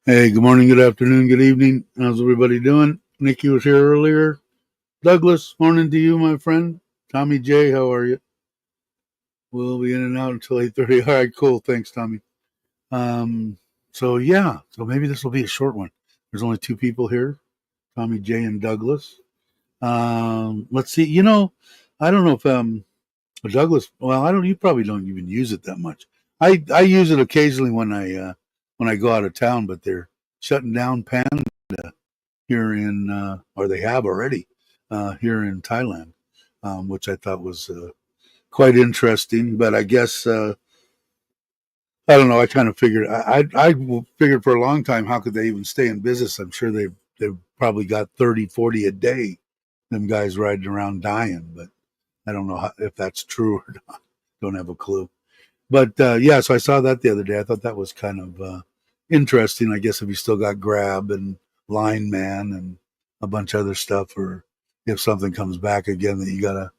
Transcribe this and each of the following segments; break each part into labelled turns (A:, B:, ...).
A: Hey, good morning, good afternoon, good evening. How's everybody doing? Nikki was here earlier. Douglas, morning to you, my friend. Tommy J, how are you? We'll be in and out until 8:30. All right, cool. Thanks, Tommy. Um, so maybe this will be a short one. There's only two people here, Tommy J and Douglas. Let's see. I don't know if Douglas. Well, I don't. You probably don't even use it that much. I use it occasionally when I go out of town, but they're shutting down Panda here in, or they have already, here in Thailand, which I thought was quite interesting. But I guess I don't know. I kind of figured I figured for a long time how could they even stay in business? I'm sure they've probably got 30, 40 a day. Them guys riding around dying, but I don't know if that's true or not. Don't have a clue. But yeah, so I saw that the other day. I thought that was kind of interesting. I guess if you still got Grab and Line Man and a bunch of other stuff, or if something comes back again that you gotta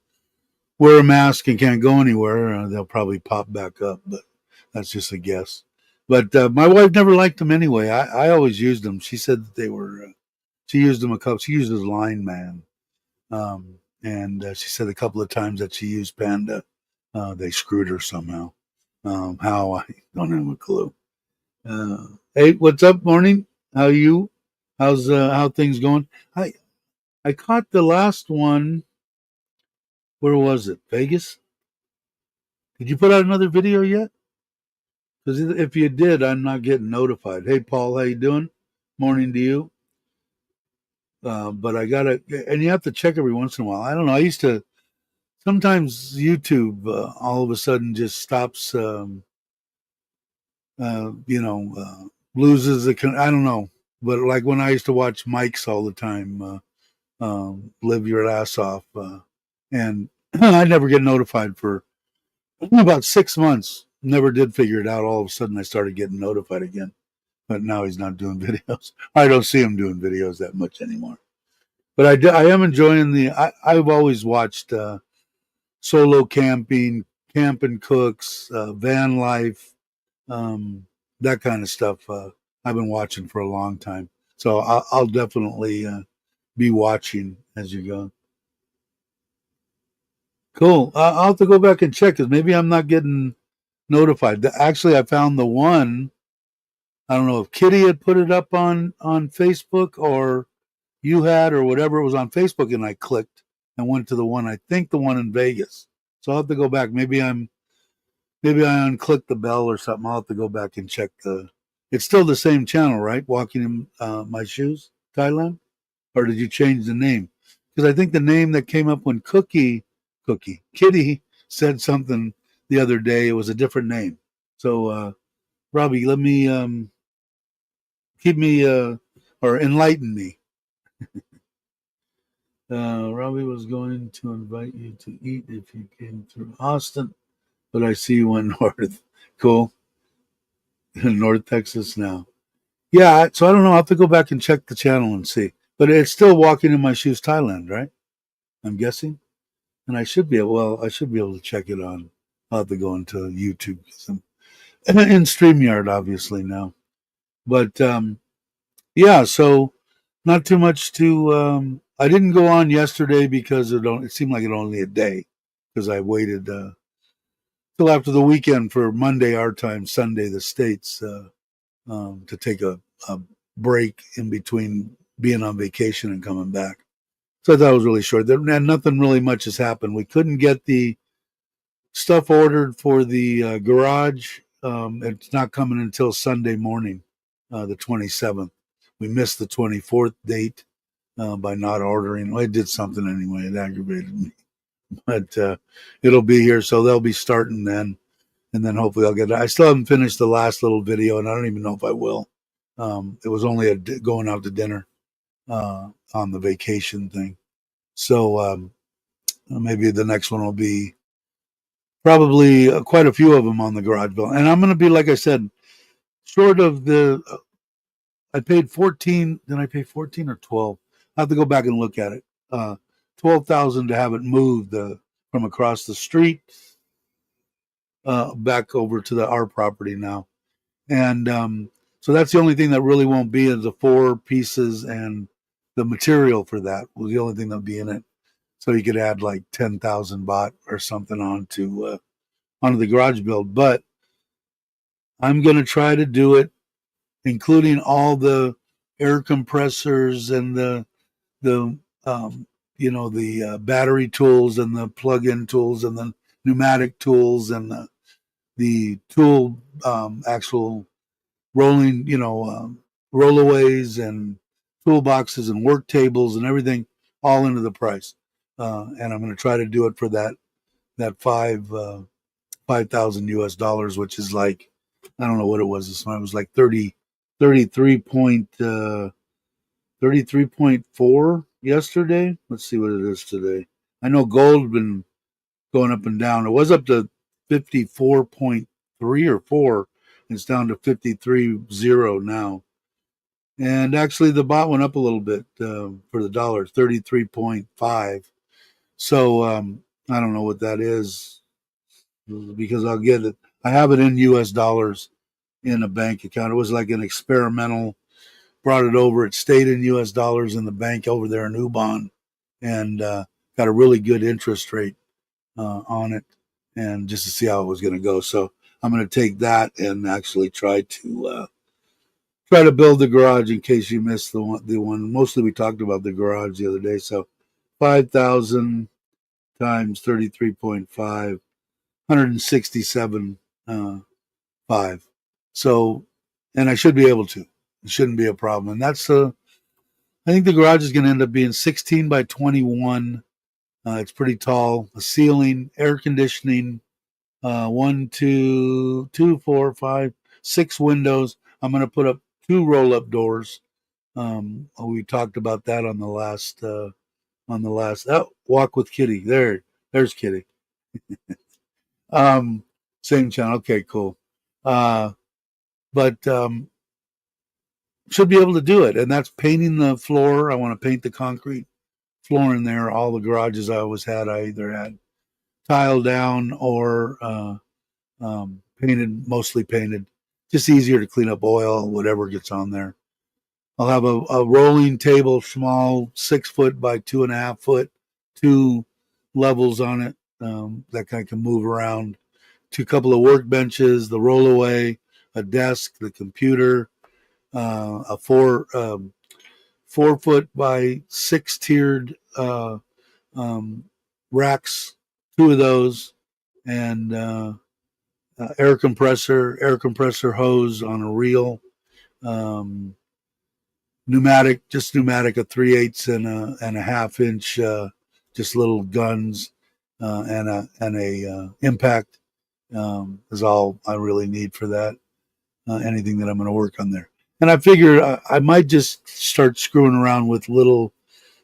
A: wear a mask and can't go anywhere, they'll probably pop back up. But that's just a guess. But my wife never liked them anyway. I always used them. She said that they were. She used them a couple. She used as Line Man, and she said a couple of times that she used Panda. They screwed her somehow. How I don't have a clue. Hey, what's up? Morning. How are you? How's how things going? I caught the last one. Where was it? Vegas? Did you put out another video yet? Because if you did, I'm not getting notified. Hey, Paul, how you doing? Morning to you. But I gotta, and you have to check every once in a while. I don't know. I used to sometimes YouTube all of a sudden just stops. Loses the. I don't know, but like when I used to watch Mike's all the time, live your ass off, and I never get notified for about 6 months. Never did figure it out. All of a sudden, I started getting notified again. But now he's not doing videos. I don't see him doing videos that much anymore. But I am enjoying I've always watched solo camping, camping cooks, van life, um, that kind of stuff. I've been watching for a long time, so I'll definitely be watching as you go. Cool. I'll have to go back and check because maybe I'm not getting notified. Actually, I found the one. I don't know if Kitty had put it up on Facebook or you had or whatever. It was on Facebook, and I clicked and went to the one. I think the one in Vegas. So I'll have to go back. Maybe I unclicked the bell or something. I'll have to go back and check the. It's still the same channel, right? Walking in my shoes, Thailand, or did you change the name? Because I think the name that came up when Kitty said something the other day, it was a different name. So Robbie, let me keep me or enlighten me. Robbie was going to invite you to eat if you came through Austin, but I see you went north. Cool. North Texas now. Yeah, so I don't know. I'll have to go back and check the channel and see. But it's still Walking in My Shoes Thailand, right? I'm guessing. And I should be able to check it on. I'll have to go into YouTube. And in StreamYard, obviously, now. But yeah, so not too much to. I didn't go on yesterday because it seemed like it only a day because I waited till after the weekend for Monday our time, Sunday the States, to take a break in between being on vacation and coming back. So I thought it was really short. And nothing really much has happened. We couldn't get the stuff ordered for the garage. It's not coming until Sunday morning, the 27th. We missed the 24th date by not ordering. Well, I did something anyway. It aggravated me. But it'll be here. So they'll be starting then. And then hopefully I'll get it. I still haven't finished the last little video, and I don't even know if I will. It was only going out to dinner on the vacation thing. So maybe the next one will be probably quite a few of them on the garage bill. And I'm going to be, like I said, short of the. I paid 14. Did I pay 14 or 12? I have to go back and look at it. 12,000 to have it moved from across the street back over to our property now. And So that's the only thing that really won't be is the 4 pieces and the material for that was the only thing that'll be in it. So you could add like 10,000 baht or something onto the garage build. But I'm going to try to do it, including all the air compressors and the the battery tools and the plug-in tools and the pneumatic tools and the tool actual rolling, rollaways and toolboxes and work tables and everything all into the price. And I'm going to try to do it for that 5,000 US dollars, which is like, I don't know what it was this time. It was like 33.4 yesterday. Let's see what it is today. I know gold been going up and down. It was up to 54.3 or 4. It's down to 53.0 now. And actually, the baht went up a little bit for the dollar, 33.5. So I don't know what that is because I'll get it. I have it in U.S. dollars in a bank account. It was like an experimental. Brought it over. It stayed in U.S. dollars in the bank over there in Ubon, and got a really good interest rate on it, and just to see how it was going to go. So I'm going to take that and actually try to build the garage in case you missed the one. Mostly we talked about the garage the other day. So 5,000 times 33.5, 167 5. So, and I should be able to. It shouldn't be a problem. And that's I think the garage is going to end up being 16 by 21. It's pretty tall. A ceiling, air conditioning, 1, 2, 2, 4, 5, 6 windows. I'm going to put up 2 roll-up doors. We talked about that on the last. Walk with Kitty. There's Kitty. Same channel. Okay, cool. But should be able to do it, and that's painting the floor. I want to paint the concrete floor in there. All the garages I always had, I either had tile down or painted, mostly painted. Just easier to clean up oil, whatever gets on there. I'll have a rolling table, small, 6 foot by 2.5 foot, 2 levels on it that kind of can move around. 2 couple of workbenches, the rollaway, a desk, the computer, a 4 foot by 6 tiered racks, 2 of those, and air compressor hose on a reel, pneumatic, a 3/8 and a half inch, just little guns, and a impact is all I really need for that. Anything that I'm going to work on there. And I figure I might just start screwing around with little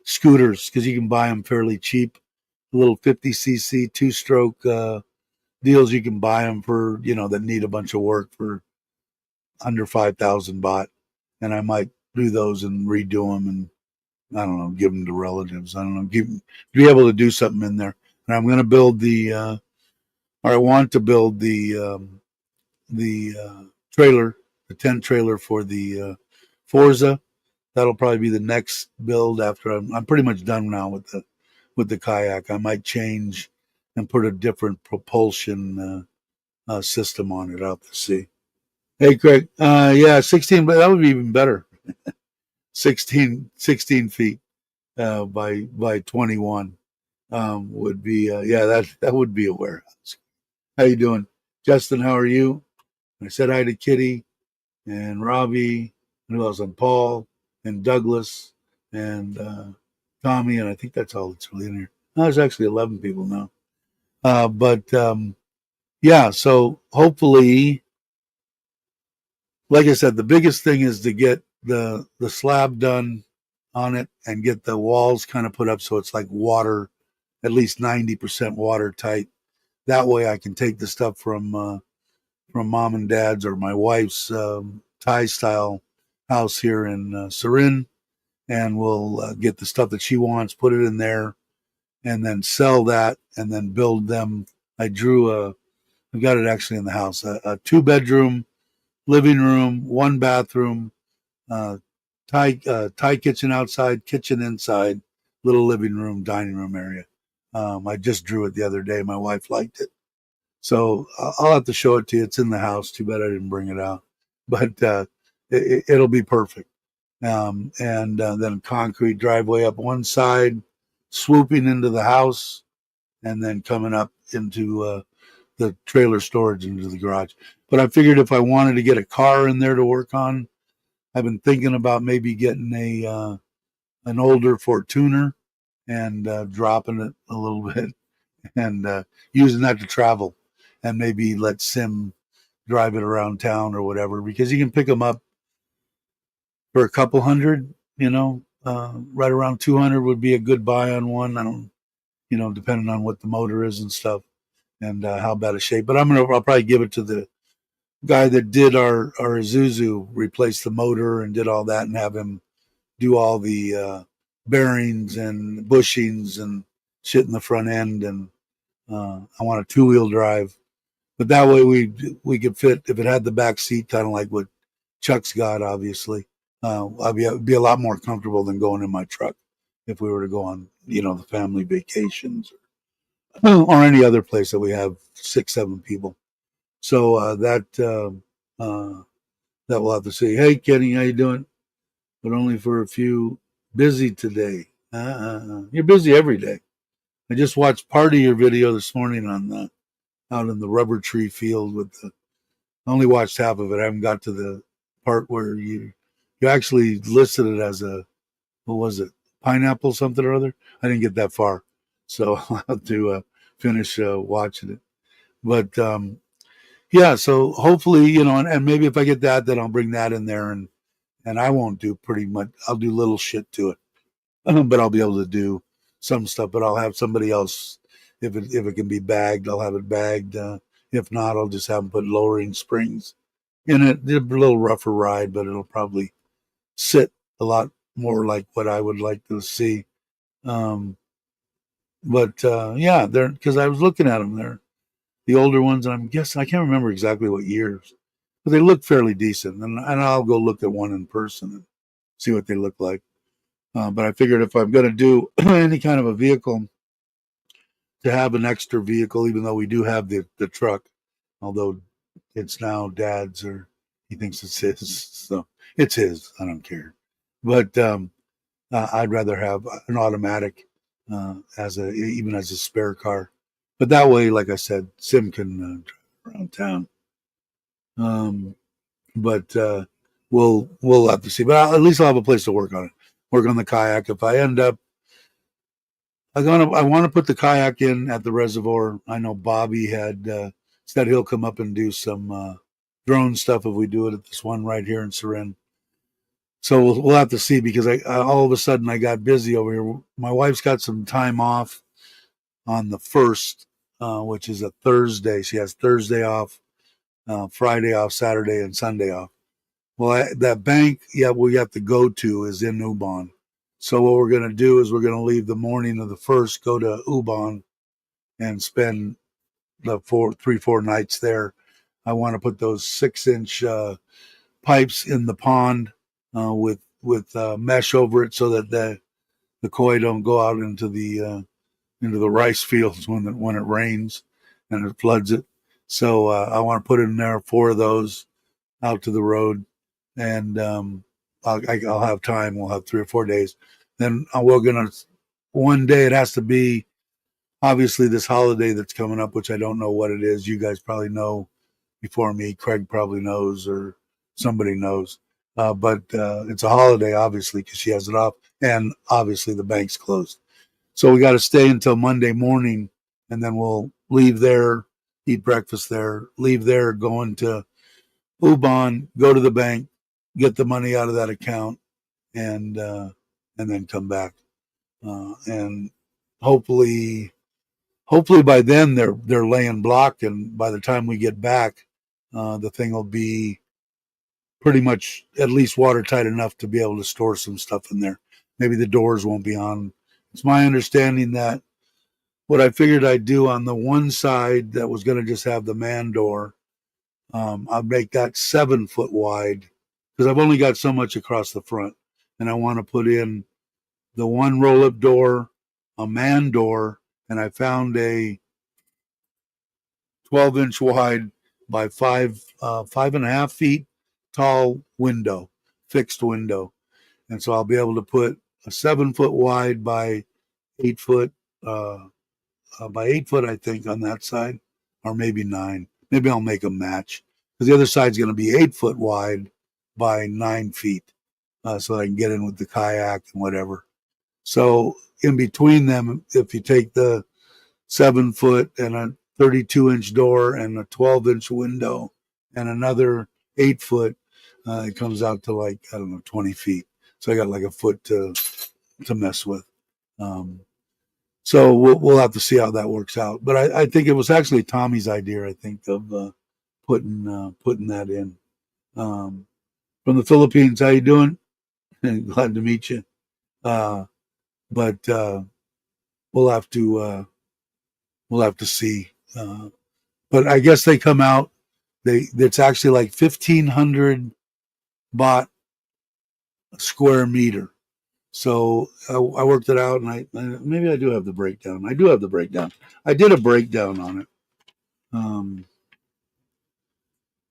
A: scooters because you can buy them fairly cheap. Little 50cc 2-stroke deals, you can buy them for, that need a bunch of work for under 5,000 baht. And I might do those and redo them and, I don't know, give them to relatives. I don't know, be able to do something in there. And I'm going to build or I want to build the trailer, the tent trailer for the Forza. That'll probably be the next build after I'm pretty much done now with the kayak. I might change and put a different propulsion system on it. I'll have to see. Hey, Craig. Yeah, 16, but that would be even better. 16 feet by 21 would be, that would be a warehouse. How you doing? Justin, how are you? I said hi to Kitty and Robbie, and who else? And Paul and Douglas and Tommy, and I think that's all that's really in here. No, there's actually 11 people now. Yeah, so hopefully, like I said, the biggest thing is to get the slab done on it and get the walls kind of put up so it's like water, at least 90% watertight. That way I can take the stuff from mom and dad's or my wife's Thai style house here in Surin, and we'll get the stuff that she wants, put it in there, and then sell that, and then build them. I've got it actually in the house, a 2-bedroom living room, one bathroom, uh, Thai kitchen outside, kitchen inside, little living room, dining room area. I just drew it the other day. My wife liked it. So I'll have to show it to you. It's in the house. Too bad I didn't bring it out, but it'll be perfect. And then concrete driveway up one side, swooping into the house, and then coming up into the trailer storage into the garage. But I figured if I wanted to get a car in there to work on, I've been thinking about maybe getting a an older Fortuner and dropping it a little bit and using that to travel, and maybe let Sim drive it around town or whatever, because you can pick them up for a couple hundred. Right around 200 would be a good buy on one. I don't, depending on what the motor is and stuff, and how bad a shape. But I'll probably give it to the guy that did our Isuzu, replace the motor and did all that, and have him do all the bearings and bushings and shit in the front end. And I want a 2-wheel drive, but that way we could fit, if it had the back seat, kind of like what Chuck's got. Obviously, I'd be a lot more comfortable than going in my truck if we were to go on, the family vacations or any other place that we have 6-7 people. So that we'll have to see. Hey, Kenny, how you doing? But only for a few. Busy today. You're busy every day. I just watched part of your video this morning on the out in the rubber tree field with the. I only watched half of it. I haven't got to the part where you actually listed it as a, what was it, pineapple something or other. I didn't get that far, so I'll have to finish watching it. But yeah, so hopefully, and maybe if I get that, then I'll bring that in there, and I won't do pretty much. I'll do little shit to it, but I'll be able to do some stuff. But I'll have somebody else, if it can be bagged, I'll have it bagged. If not, I'll just have them put lowering springs in it. It'll be a little rougher ride, but it'll probably sit a lot more like what I would like to see. Um, but yeah, they're, because I was looking at them. They're the older ones, and I'm guessing I can't remember exactly what years, but they look fairly decent. And I'll go look at one in person and see what they look like. But I figured if I'm going to do any kind of a vehicle, to have an extra vehicle, even though we do have the truck, although it's now Dad's, or he thinks it's his, so it's his. I don't care. But I'd rather have an automatic as a even as a spare car. But that way, like I said, Sim can drive around town. But we'll have to see. But at least I'll have a place to work on it. Work on the kayak. If I end up, I want to put the kayak in at the reservoir. I know Bobby had said he'll come up and do some drone stuff if we do it at this one right here in Seren. So we'll have to see, because I all of a sudden I got busy over here. My wife's got some time off on the 1st, which is a Thursday. She has Thursday off, Friday off, Saturday, and Sunday off. Well, that bank, yeah, we have to go to is in Ubon. So what we're going to do is we're going to leave the morning of the 1st, go to Ubon, and spend the 4 nights there. I want to put those 6-inch pipes in the pond with mesh over it, so that the koi don't go out into the rice fields when it rains and it floods it. So I want to put in there 4 of those out to the road, and I'll have time. We'll have 3 or 4 days. Then we're gonna, one day it has to be obviously this holiday that's coming up, which I don't know what it is. You guys probably know before me. Craig probably knows, or somebody knows. But it's a holiday, obviously, because she has it off, and obviously the bank's closed. So we got to stay until Monday morning, and then we'll leave there, eat breakfast there, leave there, going to Ubon, go to the bank, get the money out of that account, and then come back. And hopefully by then they're laying block, and by the time we get back, the thing will be pretty much at least watertight enough to be able to store some stuff in there. Maybe the doors won't be on. It's my understanding that what I figured I'd do on the one side that was going to just have the man door, I'll make that 7 foot wide because I've only got so much across the front, and I want to put in the one roll up door, a man door, and I found a 12-inch wide by 5.5 feet tall window, fixed window. And so I'll be able to put a 7 foot wide by 8 foot, by 8 foot, I think, on that side, or maybe 9. Maybe I'll make a match because the other side's going to be 8 foot wide by 9 feet, so I can get in with the kayak and whatever. So in between them, if you take the 7 foot and a 32-inch door and a 12-inch window and another 8 foot, it comes out to like, I don't know, 20 feet. So I got like a foot to mess with. So we'll have to see how that works out. But I think it was actually Tommy's idea, I think, of putting that in. From the Philippines, how you doing? Glad to meet you. But we'll have to see. But I guess they come out. It's actually like 1,500 baht a square meter. So I worked it out, and I maybe I do have the breakdown. I do have the breakdown. I did a breakdown on it.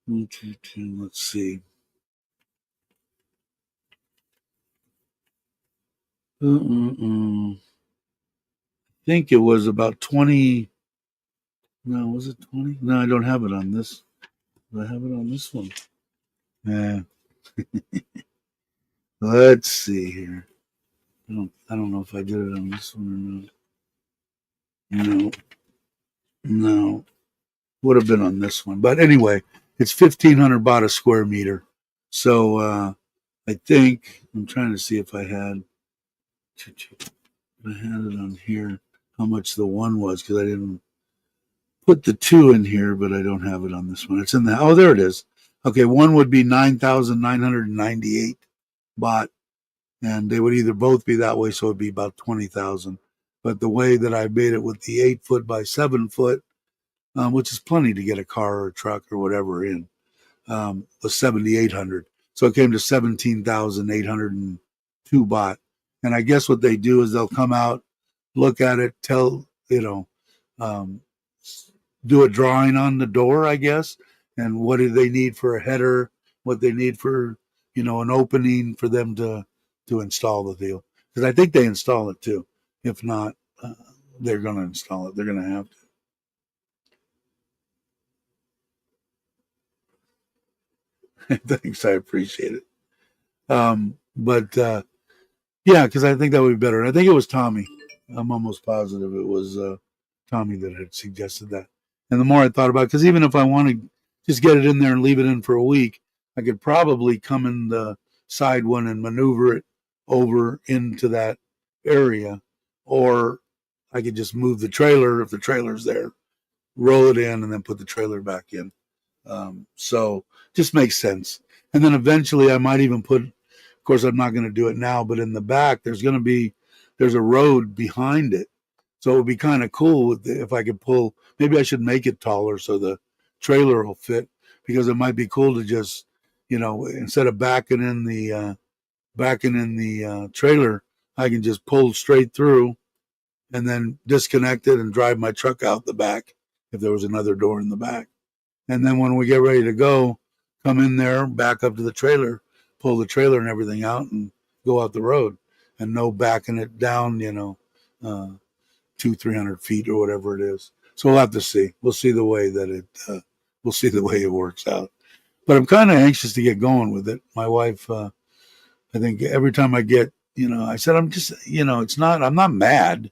A: Let's see. I think it was about 20. No, was it 20? No, I don't have it on this. Do I have it on this one? Yeah. Let's see here. I don't know if I did it on this one or not. No. Would have been on this one. But anyway, it's 1,500 baht a square meter. So I think I'm trying to see if I had it on here, how much the one was, because I didn't put the two in here, but I don't have it on this one. It's in the, oh, there it is. Okay, one would be 9,998 baht, and they would either both be that way, so it'd be about 20,000. But the way that I made it with the 8 foot by 7 foot, which is plenty to get a car or a truck or whatever in, was 7,800. So it came to 17,802 baht. And I guess what they do is they'll come out, look at it, um, do a drawing on the door, I guess, and what do they need for a header, what they need for, an opening for them to install the deal. Because I think they install it too. If not, they're going to install it. They're going to have to. Thanks, I appreciate it. But yeah, because I think that would be better. And I think it was Tommy. I'm almost positive it was Tommy that had suggested that. And the more I thought about it, because even if I want to just get it in there and leave it in for a week, I could probably come in the side one and maneuver it over into that area. Or I could just move the trailer if the trailer's there, roll it in, and then put the trailer back in. So just makes sense. And then eventually I might even put, of course, I'm not going to do it now, but in the back, there's a road behind it. So it would be kind of cool if I could pull, maybe I should make it taller so the trailer will fit, because it might be cool to just, instead of backing in the trailer, I can just pull straight through and then disconnect it and drive my truck out the back if there was another door in the back. And then when we get ready to go, come in there, back up to the trailer, pull the trailer and everything out, and go out the road, and no backing it down, 200-300 feet or whatever it is. So we'll have to see. We'll see the way that we'll see the way it works out. But I'm kind of anxious to get going with it. My wife, I think every time I get, I said, I'm just, I'm not mad.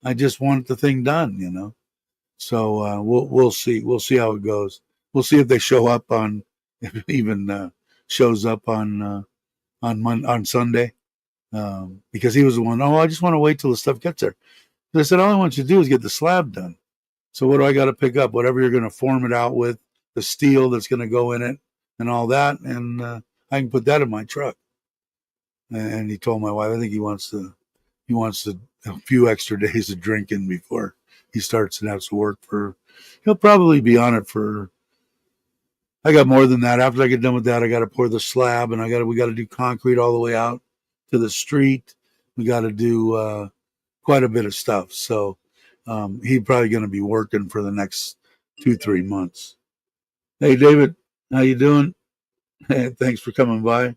A: I just want the thing done. So we'll see. We'll see how it goes. We'll see if they show up if it even shows up on Sunday, because he was the one. Oh, I just want to wait till the stuff gets there. And I said, all I want you to do is get the slab done. So what do I got to pick up? Whatever you're going to form it out with, the steel that's going to go in it, and all that, and I can put that in my truck. And he told my wife, I think he wants a few extra days of drinking before he starts and has to work for. He'll probably be on it for, I got more than that. After I get done with that, I got to pour the slab, and we got to do concrete all the way out to the street. We got to do quite a bit of stuff. So he's probably going to be working for the next 2-3 months. Hey, David, how you doing? Thanks for coming by.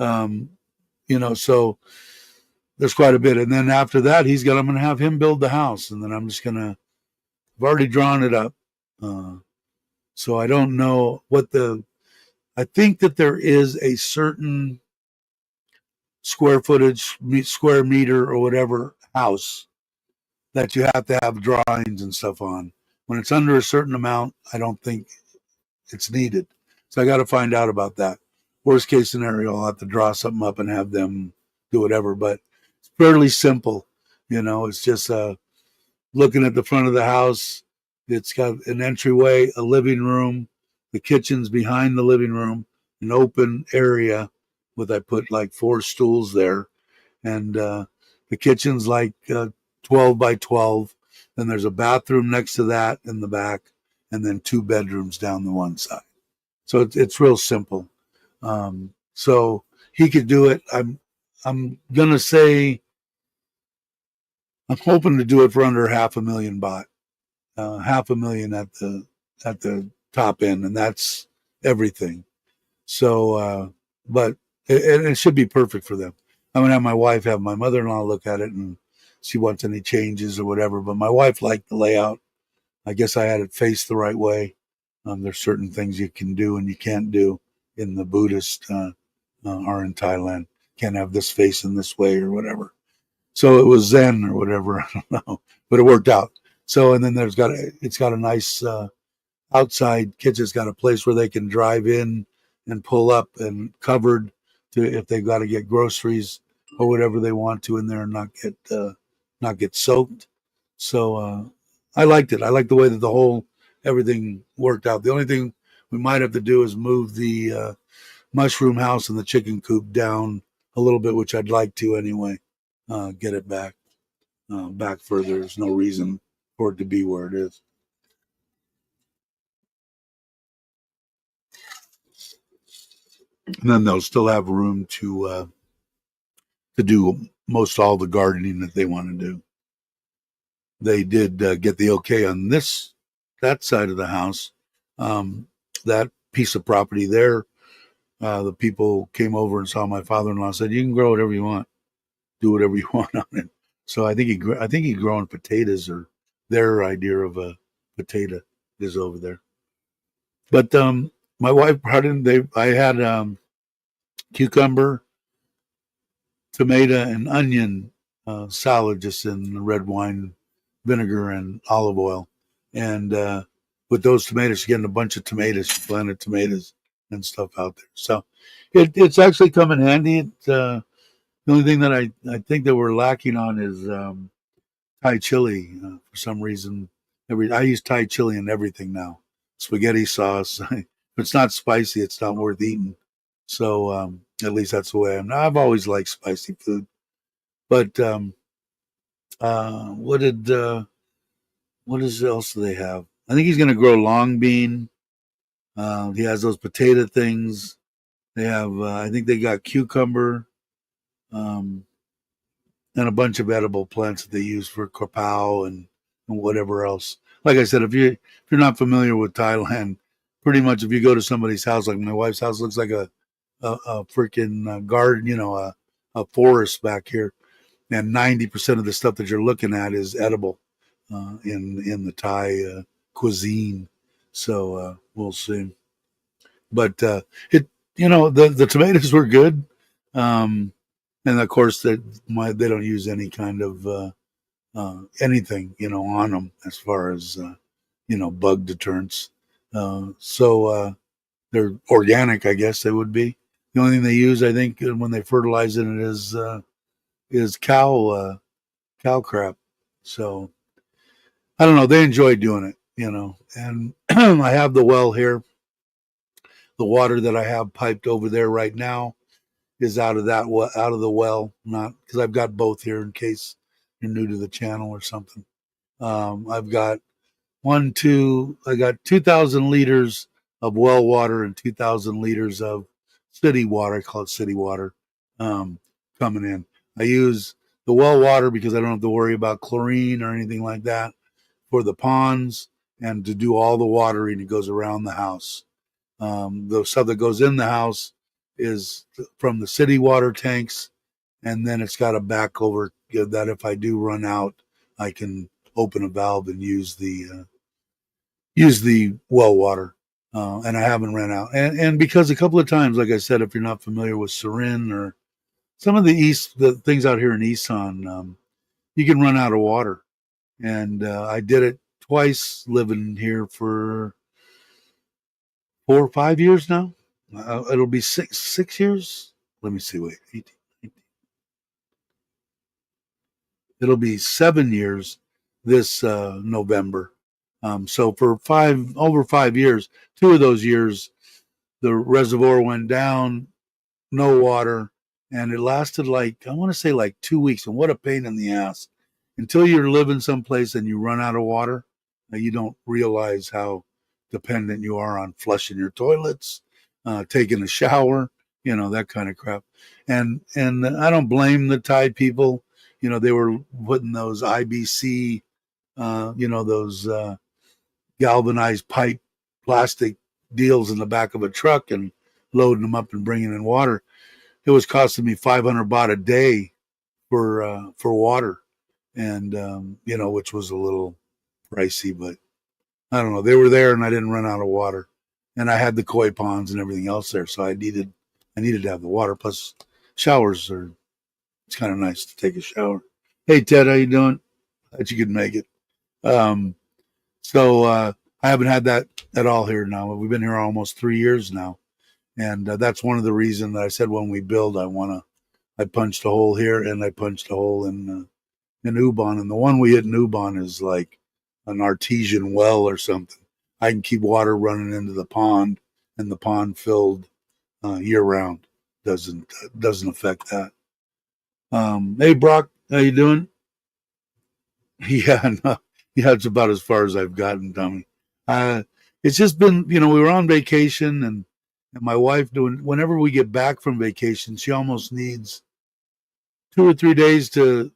A: Um, so there's quite a bit, and then after that, I'm going to have him build the house, and then I'm just gonna. I've already drawn it up, so I don't know what the. I think that there is a certain square footage, square meter, or whatever house that you have to have drawings and stuff on. When it's under a certain amount, I don't think it's needed. So I got to find out about that. Worst case scenario, I'll have to draw something up and have them do whatever. But it's fairly simple. It's just looking at the front of the house. It's got an entryway, a living room. The kitchen's behind the living room, an open area with I put like 4 stools there. And the kitchen's like 12 by 12. Then there's a bathroom next to that in the back, and then 2 bedrooms down the one side. So it's real simple. So he could do it. I'm gonna say I'm hoping to do it for under $500,000 baht, $500,000 at the top end, and that's everything. So, but it should be perfect for them. I'm gonna have my wife have my mother-in-law look at it and she wants any changes or whatever. But my wife liked the layout. I guess I had it faced the right way. There's certain things you can do and you can't do in the Buddhist or in Thailand. Can't have this face in this way or whatever. So it was Zen or whatever. I don't know, but it worked out. So and then it's got a nice outside kitchen. It's got a place where they can drive in and pull up and covered to if they've got to get groceries or whatever they want to in there and not get soaked. So I liked it. I liked the way that the whole everything worked out. The only thing we might have to do is move the mushroom house and the chicken coop down a little bit, which I'd like to anyway. Get it back further. There's no reason for it to be where it is. And then they'll still have room to do most all the gardening that they want to do. They did get the okay on that side of the house. That piece of property there, the people came over and saw my father-in-law. Said, "You can grow whatever you want, do whatever you want on it." So I think he growing potatoes, or their idea of a potato is over there. But my wife brought in. I had cucumber, tomato, and onion salad just in red wine vinegar and olive oil. And with those tomatoes, you're getting a bunch of tomatoes, you planted tomatoes and stuff out there. So it's actually come in handy. The only thing that I think that we're lacking on is Thai chili for some reason. I use Thai chili in everything now. Spaghetti sauce. If it's not spicy, it's not worth eating. So at least that's the way I'm. I've always liked spicy food. But what did what is else do they have? I think he's going to grow long bean. He has those potato things. They have. I think they got cucumber, um, and a bunch of edible plants that they use for kapow and whatever else. Like I said, if you're not familiar with Thailand, pretty much if you go to somebody's house, like my wife's house, looks like a freaking garden, a forest back here, and 90% of the stuff that you're looking at is edible in the Thai cuisine. So we'll see. But the tomatoes were good, and of course they don't use any kind of anything on them as far as bug deterrents. So they're organic, I guess they would be. The only thing they use, I think, when they fertilize it is cow crap. So I don't know. They enjoy doing it, And I have the well here. The water that I have piped over there right now is out of the well. Not because I've got both here in case you're new to the channel or something. I've got I got 2,000 liters well water and 2,000 liters of city water. I call it city water, um, coming in. I use the well water because I don't have to worry about chlorine or anything like that for the ponds and to do all the watering that goes around the house. The stuff that goes in the house is from the city water tanks, and then it's got a back over that if I do run out, I can open a valve and use the well water. And I haven't ran out. And because a couple of times, like I said, if you're not familiar with Sarin or some of the things out here in Eson, you can run out of water. And I did it twice living here for 4 or 5 years now. It'll be 6 years. Let me see. Wait, 18, 19. It'll be 7 years this November. So for over 5 years, 2 of those years, the reservoir went down, no water, and it lasted like I want to say like 2 weeks. And what a pain in the ass! Until you're living someplace and you run out of water, you don't realize how dependent you are on flushing your toilets, taking a shower, that kind of crap. And I don't blame the Thai people. They were putting those IBC, those galvanized pipe plastic deals in the back of a truck and loading them up and bringing in water. It was costing me 500 baht a day for water, and which was a little pricey, but I don't know. They were there, and I didn't run out of water, and I had the koi ponds and everything else there, so I needed to have the water. Plus, showers are it's kind of nice to take a shower. Hey Ted, how you doing? Glad you could make it. Um, so I haven't had that at all here now. We've been here almost 3 years now, and that's one of the reasons that I said when we build, I punched a hole here and I punched a hole in Ubon, and the one we hit in Ubon is like an artesian well or something. I can keep water running into the pond, and the pond filled year round. Doesn't affect that. Hey Brock, how you doing? Yeah, no, yeah, it's about as far as I've gotten, Tommy. Uh, it's just been, we were on vacation, and my wife doing. Whenever we get back from vacation, she almost needs 2 or 3 days to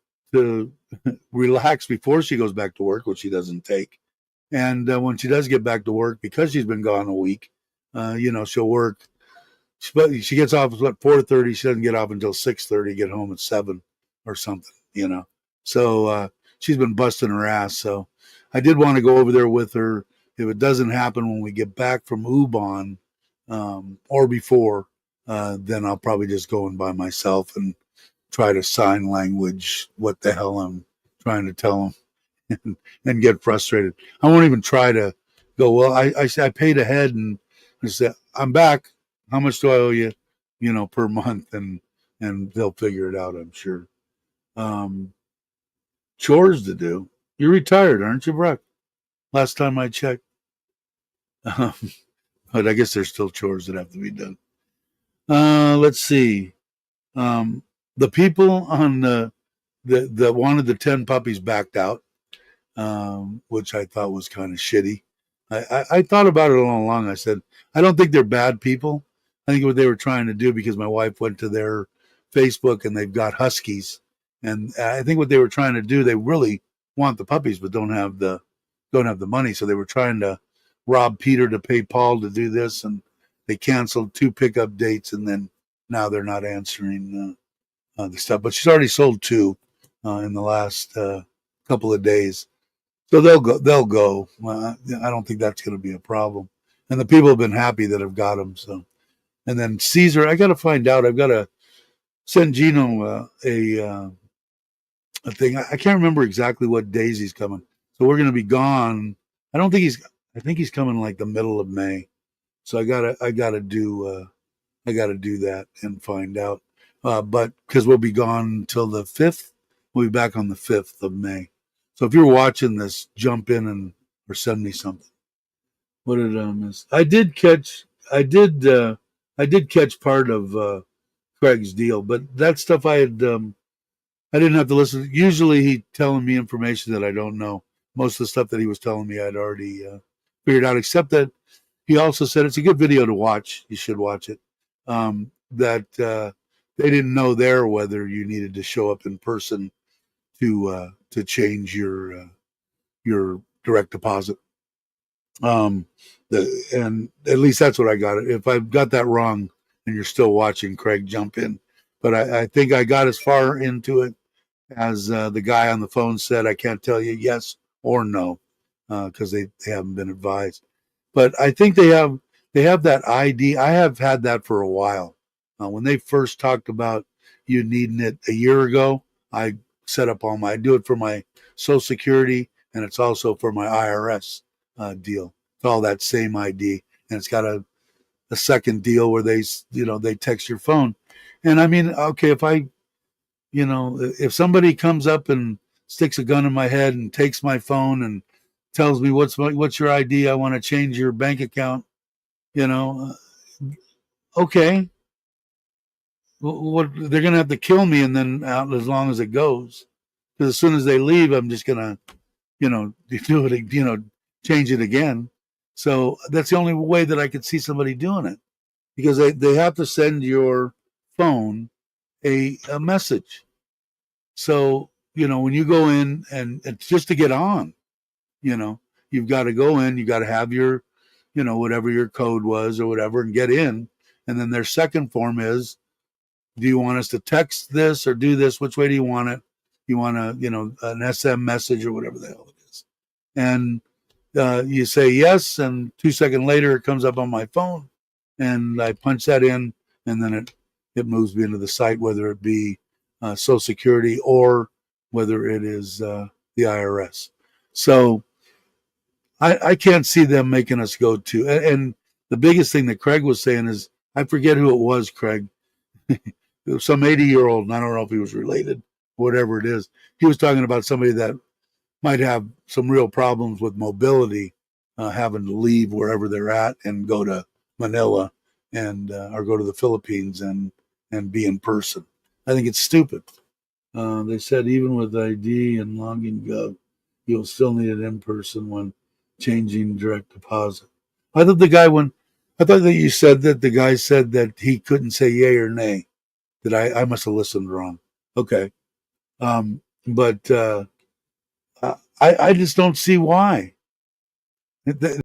A: relax before she goes back to work, which she doesn't take. And when she does get back to work, because she's been gone a week, she'll work. She gets off at 4:30. She doesn't get off until 6:30. Get home at 7 or something. So she's been busting her ass. So I did want to go over there with her. If it doesn't happen when we get back from Ubon or before, then I'll probably just go in by myself and try to sign language what the hell I'm trying to tell them and get frustrated. I won't even try to go, well, I paid ahead and I said, I'm back. How much do I owe you, per month? And they'll figure it out, I'm sure. Chores to do. You're retired, aren't you, Brock? Last time I checked. But I guess there's still chores that have to be done. Let's see. The people on the wanted the 10 puppies backed out, which I thought was kind of shitty. I thought about it all along. I said, I don't think they're bad people. I think what they were trying to do, because my wife went to their Facebook and they've got huskies, and I think what they were trying to do, they really want the puppies but don't have the money, so they were trying to rob Peter to pay Paul to do this, and they canceled 2 pickup dates, and then now they're not answering the stuff. But she's already sold 2 in the last couple of days. So they'll go. They'll go. I don't think that's going to be a problem. And the people have been happy that have got them. So, and then Caesar, I got to find out. I've got to send Gino a thing. I can't remember exactly what days he's coming. So we're going to be gone. I don't think he's. I think he's coming like the middle of May. So I gotta do that and find out. But because we'll be gone until the 5th, we'll be back on the 5th of May. So if you're watching this, jump in or send me something. What did I miss? I did catch part of Craig's deal, but that stuff I didn't have to listen. Usually he telling me information that I don't know. Most of the stuff that he was telling me I'd already figured out, except that he also said it's a good video to watch. You should watch it. That they didn't know there whether you needed to show up in person to change your direct deposit. Um, and at least that's what I got. If I've got that wrong and you're still watching, Craig, jump in. But I think I got as far into it as the guy on the phone said. I can't tell you yes or no because they haven't been advised. But I think they have that ID. I have had that for a while. When they first talked about you needing it a year ago, I set up I do it for my Social Security, and it's also for my IRS deal. It's all that same ID, and it's got a second deal where they text your phone. And I mean, okay, if somebody comes up and sticks a gun in my head and takes my phone and tells me what's your ID, I want to change your bank account, you know, okay, what they're gonna have to kill me, and then out as long as it goes, because as soon as they leave, I'm just gonna, do it, change it again. So that's the only way that I could see somebody doing it, because they have to send your phone a message. So, when you go in and it's just to get on, you know, you've got to go in, you got to have your, whatever your code was or whatever, and get in. And then their second form is, do you want us to text this or do this? Which way do you want it? You want an SM message or whatever the hell it is. And you say yes, and 2 seconds later it comes up on my phone, and I punch that in, and then it moves me into the site, whether it be Social Security or whether it is the IRS. So I can't see them making us go to. And the biggest thing that Craig was saying is, I forget who it was, Craig. It was some 80-year-old, and I don't know if he was related, whatever it is. He was talking about somebody that might have some real problems with mobility, having to leave wherever they're at and go to Manila and or go to the Philippines and be in person. I think it's stupid. They said even with ID and login gov, you'll still need it in person when changing direct deposit. I thought I thought that you said that the guy said that he couldn't say yay or nay. That I must have listened wrong. Okay, but I just don't see why. They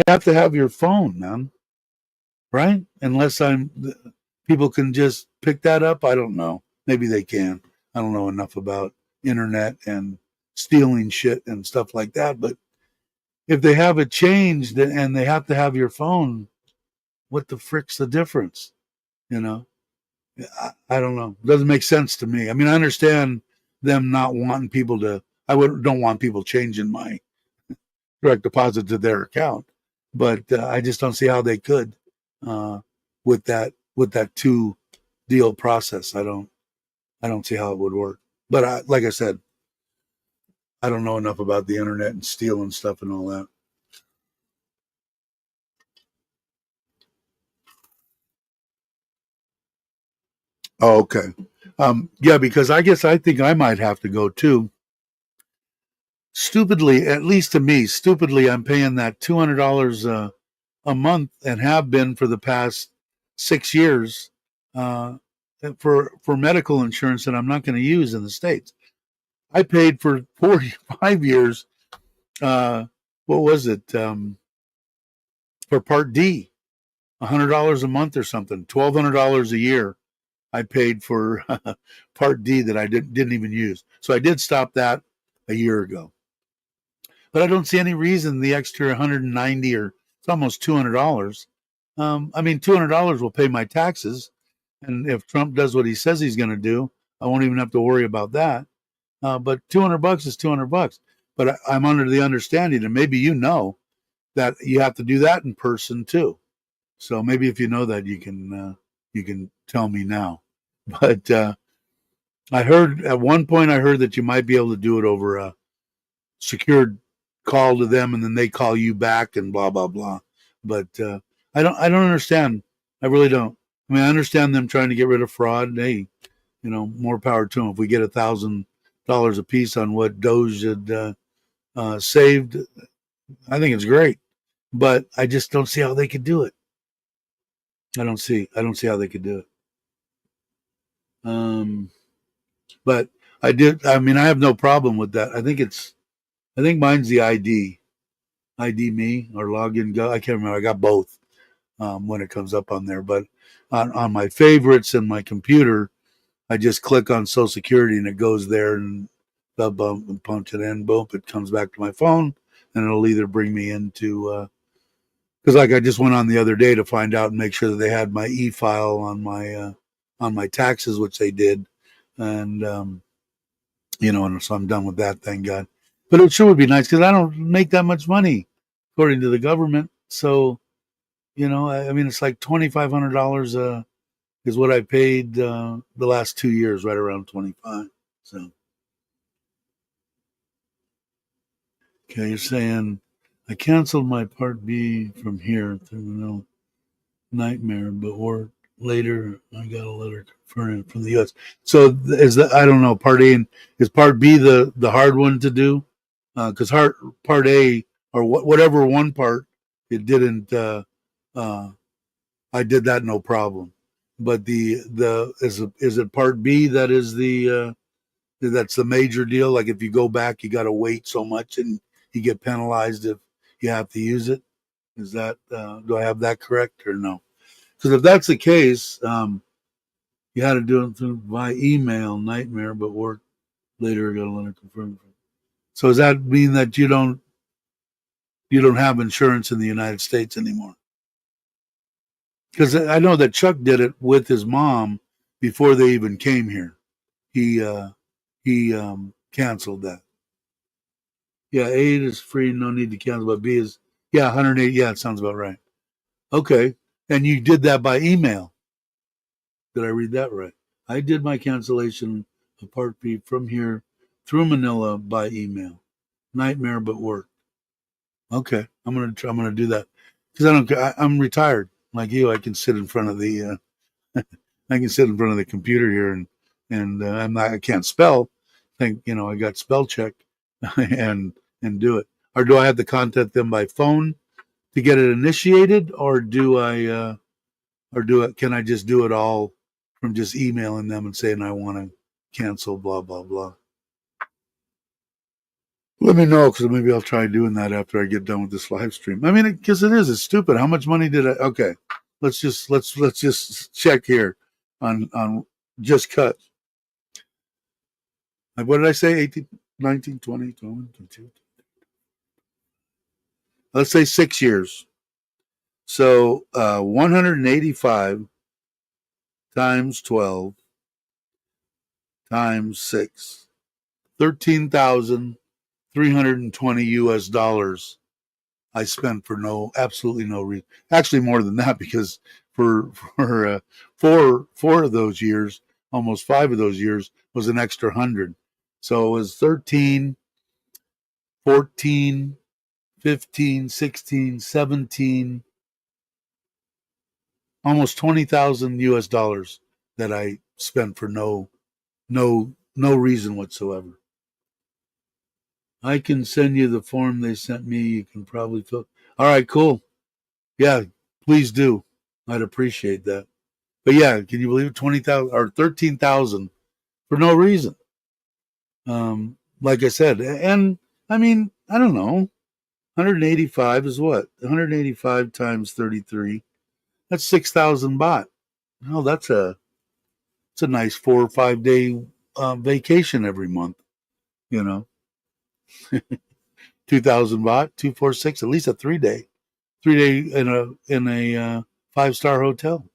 A: have to have your phone, man, right? Unless people can just pick that up. I don't know. Maybe they can. I don't know enough about internet and stealing shit and stuff like that. But if they have it changed and they have to have your phone, what the frick's the difference? You know, I don't know. It doesn't make sense to me. I mean, I understand them not wanting people to. Don't want people changing my direct deposit to their account, but I just don't see how they could uh, with that two deal process. I don't see how it would work. But like I said, I don't know enough about the internet and stealing stuff and all that. Oh, okay. Yeah, because I think I might have to go too. Stupidly, at least to me, stupidly, I'm paying that $200 a month and have been for the past 6 years uh, for medical insurance that I'm not going to use in the States. I paid for 45 years. Uh, what was it for Part D? $100 a month or something. $1,200 a year. I paid for Part D that I didn't even use. So I did stop that a year ago. But I don't see any reason the extra 190 or it's almost $200. I mean, $200 will pay my taxes, and if Trump does what he says he's going to do, I won't even have to worry about that. But $200 is $200. But I'm under the understanding, and maybe that you have to do that in person too. So maybe if you know that, you can tell me now. But I heard at one point that you might be able to do it over a secured call to them, and then they call you back and blah blah blah. But I don't understand. I really don't. I mean, I understand them trying to get rid of fraud. Hey, more power to them. If we get $1,000 a piece on what Doge had saved, I think it's great. but I just don't see how they could do it. I don't see how they could do it. But I mean, I have no problem with that. I think mine's the ID me or login go. I can't remember. I got both when it comes up on there. But on my favorites and my computer, I just click on Social Security and it goes there and bump and punch it in. Boom, it comes back to my phone and it'll either bring me into because like I just went on the other day to find out and make sure that they had my e-file on my taxes, which they did, and and so I'm done with that. Thank God. But it sure would be nice because I don't make that much money according to the government. So I mean, it's like $2,500 is what I paid the last 2 years, right around 25. So okay, you're saying I canceled my Part B from here through no nightmare, but or later I got a letter confirming from the U.S. So is that I don't know Part A and is Part B the hard one to do? Because Part A or whatever one part it didn't. I did that no problem. But the is it Part B that is that's the major deal? Like if you go back, you got to wait so much and you get penalized if you have to use it. Is that do I have that correct or no? Because if that's the case, you had to do it through by email, nightmare, but work later. I got a letter confirmed. So does that mean that you don't have insurance in the United States anymore? Because I know that Chuck did it with his mom before they even came here. He canceled that. Yeah, 8 is free, no need to cancel. But B is 108. Yeah, it sounds about right. Okay, and you did that by email. Did I read that right? I did my cancellation of Part B from here through Manila by email. Nightmare, but work. Okay, I'm gonna do that because I don't. I'm retired like you. I can sit in front of the. I can sit in front of the computer here and I'm not. I can't spell. Think I got spell check and do it. Or do I have to contact them by phone to get it initiated, or do I? Or do it? Can I just do it all from just emailing them and saying I want to cancel? Blah blah blah. Let me know because maybe I'll try doing that after I get done with this live stream. I mean, because it's stupid. How much money did I? Okay, let's just check here on just cut. Like, what did I say? 18, 19, 20, 21, 22. Let's say 6 years. So 185 times 12 times 6, 13,320 US dollars I spent for absolutely no reason. Actually, more than that because for four of those years, almost 5 of those years was an extra 100. So it was 13, 14, 15, 16, 17, almost 20,000 US dollars that I spent for no reason whatsoever. I can send you the form they sent me. You can probably fill. All right, cool. Yeah, please do. I'd appreciate that. But yeah, can you believe it? 20,000 or 13,000 for no reason. Like I said, and I mean, I don't know. 185 is what? 185 times 33. That's 6,000 baht. Oh, it's a nice 4 or 5 day vacation every month. You know, 2,000 baht, 246, at least a 3 day in a 5-star hotel.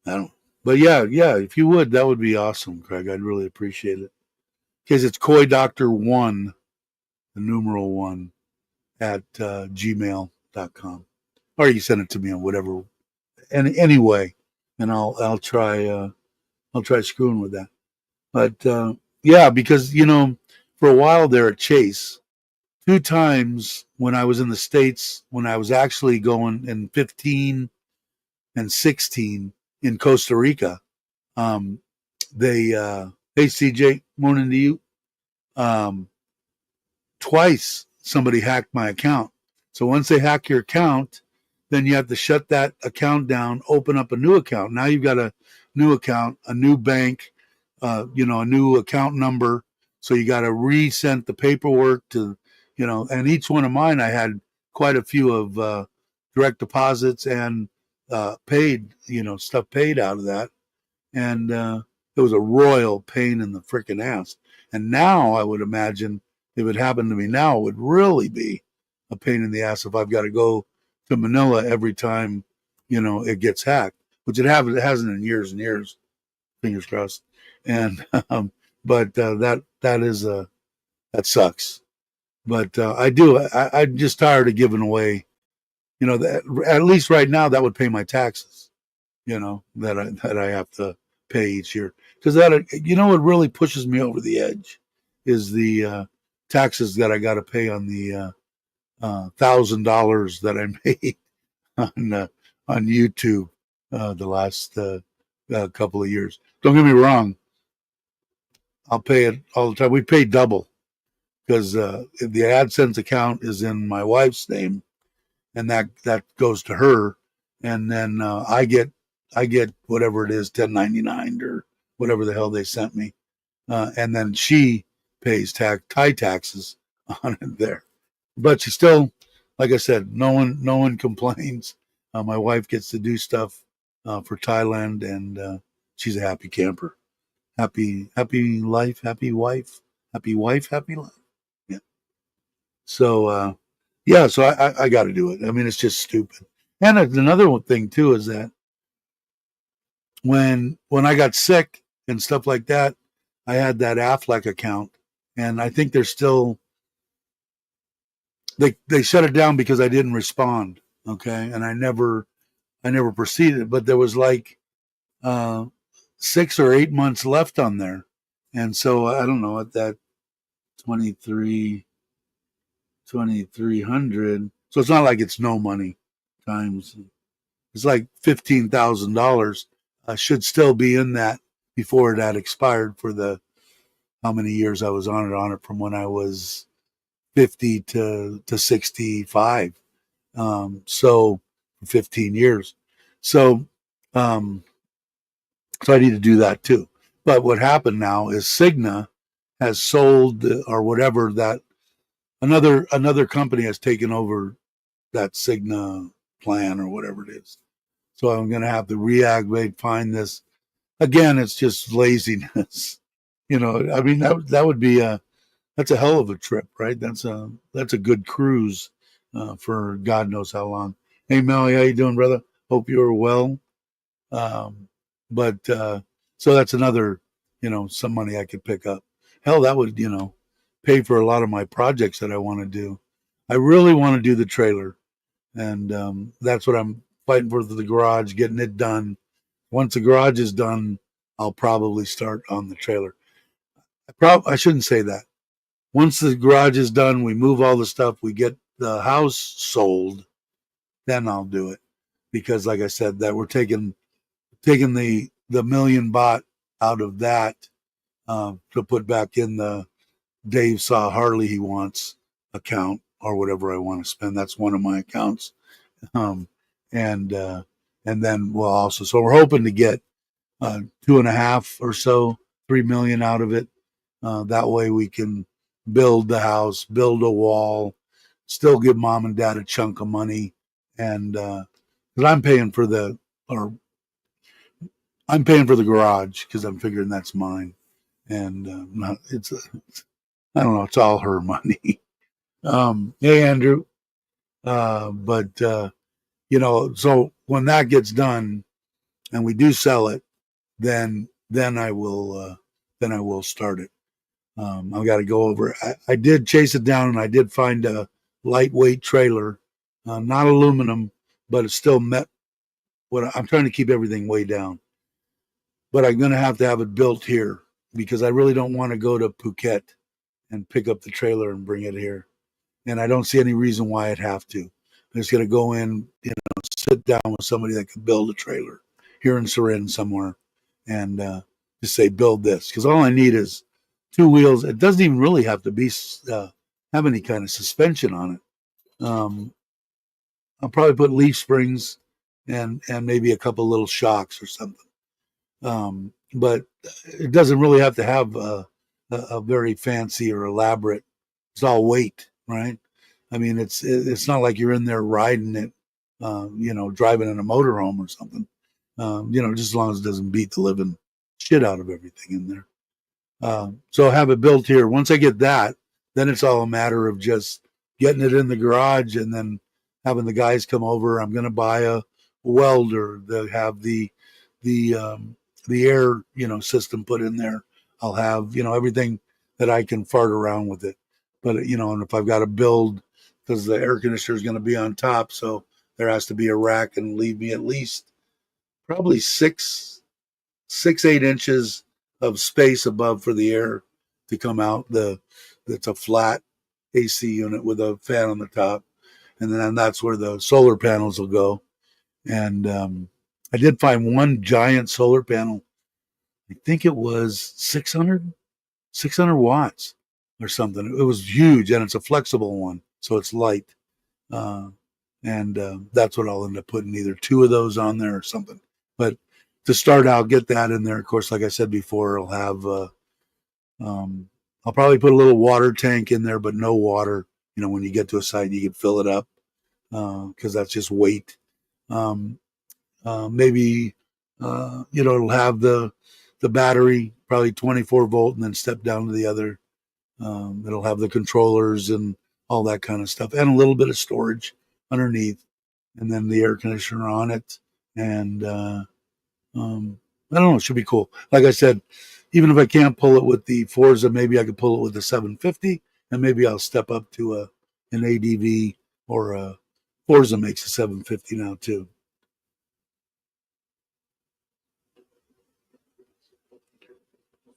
A: I don't. But yeah. If you would, that would be awesome, Craig. I'd really appreciate it. Because it's Koi Doctor One, the numeral one at gmail.com, or you send it to me on whatever. And anyway, and I'll try screwing with that. But yeah, because for a while there at Chase, 2 times when I was in the States, when I was actually going in 15 and 16 in Costa Rica, um, they hey CJ, morning to you. Um, Twice somebody hacked my account So once they hack your account, then you have to shut that account down, open up a new account. Now you've got a new account, a new bank, a new account number. So you got to resend the paperwork to, and each one of mine, I had quite a few of direct deposits and paid, stuff paid out of that. And it was a royal pain in the freaking ass. And now I would imagine if it happened to me now, it would really be a pain in the ass if I've got to go to Manila every time, it gets hacked, which it hasn't in years and years, fingers crossed. And, but that sucks. But I'm just tired of giving away, at least right now that would pay my taxes, that I have to pay each year. Because what really pushes me over the edge is the taxes that I got to pay on the $1,000 that I made on YouTube the last couple of years. Don't get me wrong, I'll pay it all the time. We pay double because the AdSense account is in my wife's name, and that goes to her, and then I get whatever it is, 1099 or whatever the hell they sent me, and then she pays Thai taxes on it there. But she still, like I said, no one complains. My wife gets to do stuff for Thailand, and she's a happy camper. Happy life, happy wife, happy life. Yeah. So so I got to do it. I mean, it's just stupid. And another thing too is that when I got sick and stuff like that, I had that Affleck account, and I think they're still they shut it down because I didn't respond. Okay, and I never proceeded, but there was like 6 or 8 months left on there, and so I don't know at that 2,300. So it's not like it's no money times. It's like $15,000. Should still be in that before it had expired for the how many years I was on it from when I was 50 to 65. So 15 years. So I need to do that too. But what happened now is Cigna has sold or whatever that another company has taken over that Cigna plan or whatever it is. So I'm going to have to reactivate, find this again. It's just laziness, I mean that would be that's a hell of a trip, right? That's a good cruise for God knows how long. Hey Melly, how you doing, brother? Hope you're well. But so that's another, some money I could pick up. Hell, that would, pay for a lot of my projects that I want to do. I really want to do the trailer, and that's what I'm fighting for the garage, getting it done. Once the garage is done, I'll probably start on the trailer. I shouldn't say that. Once the garage is done, we move all the stuff, we get the house sold, then I'll do it. Because like I said, that we're taking the million baht out of that to put back in the Dave saw Harley he wants account or whatever I want to spend. That's one of my accounts. Um, and then we'll also, so we're hoping to get 2.5 or so, 3 million out of it. That way we can build the house, build a wall, still give mom and dad a chunk of money. And because I'm paying for the garage because I'm figuring that's mine. And I don't know, it's all her money. Hey, Andrew. But so when that gets done and we do sell it, then I will start it. I've got to go over. I did chase it down, and I did find a lightweight trailer, not aluminum, but it still met what I'm trying to keep everything way down. But I'm going to have it built here because I really don't want to go to Phuket and pick up the trailer and bring it here. And I don't see any reason why I'd have to. I'm just going to go in, sit down with somebody that can build a trailer here in Surin somewhere and just say, build this. Because all I need is 2 wheels. It doesn't even really have to be have any kind of suspension on it. I'll probably put leaf springs and maybe a couple little shocks or something. But it doesn't really have to have a very fancy or elaborate. It's all weight, right? I mean, it's not like you're in there riding it, driving in a motorhome or something. Just as long as it doesn't beat the living shit out of everything in there. So I have it built here. Once I get that, then it's all a matter of just getting it in the garage and then having the guys come over. I'm going to buy a welder that have the the air system put in there. I'll have everything that I can fart around with it. But and if I've got to build, because the air conditioner is going to be on top, so there has to be a rack and leave me at least probably 8 inches of space above for the air to come out. It's a flat AC unit with a fan on the top, and then that's where the solar panels will go. And I did find one giant solar panel. I think it was 600 watts or something. It was huge, and it's a flexible one, so it's light. Uh, and that's what I'll end up putting, either two of those on there or something. But to start out, get that in there. Of course, like I said before, I'll have I'll probably put a little water tank in there, but no water. When you get to a site, you can fill it up because that's just weight. Maybe it'll have the battery, probably 24 volt, and then step down to the other. It'll have the controllers and all that kind of stuff, and a little bit of storage underneath, and then the air conditioner on it. And I don't know, it should be cool. Like I said, even if I can't pull it with the Forza, maybe I could pull it with the 750, and maybe I'll step up to an ADV, or a Forza makes a 750 now too.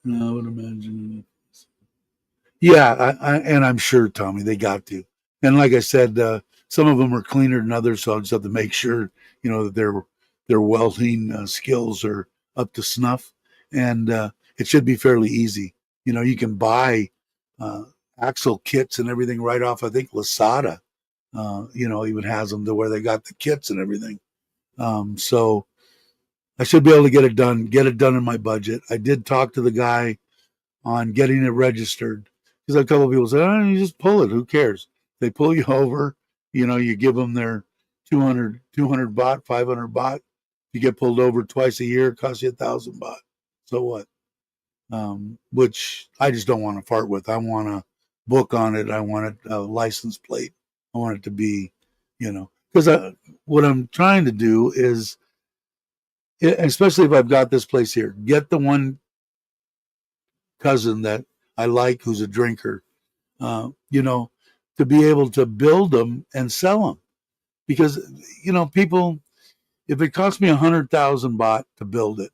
A: I would imagine. Yeah, and I'm sure, Tommy, they got to. And like I said, some of them are cleaner than others, so I'll just have to make sure, that their welding skills are up to snuff, and it should be fairly easy. You can buy uh, axle kits and everything right off. I think Lasada, even has them to where they got the kits and everything. So I should be able to get it done. Get it done in my budget. I did talk to the guy on getting it registered, because a couple of people say, "Oh, you just pull it. Who cares?" They pull you over. You give them their 200 baht, 500 baht. You get pulled over twice a year, it costs you 1,000 baht. So what? Which I just don't want to fart with. I want a book on it. I want a license plate. I want it to be, because what I'm trying to do is, especially if I've got this place here, get the one cousin that I like who's a drinker, to be able to build them and sell them. Because, people, if it cost me 100,000 baht to build it,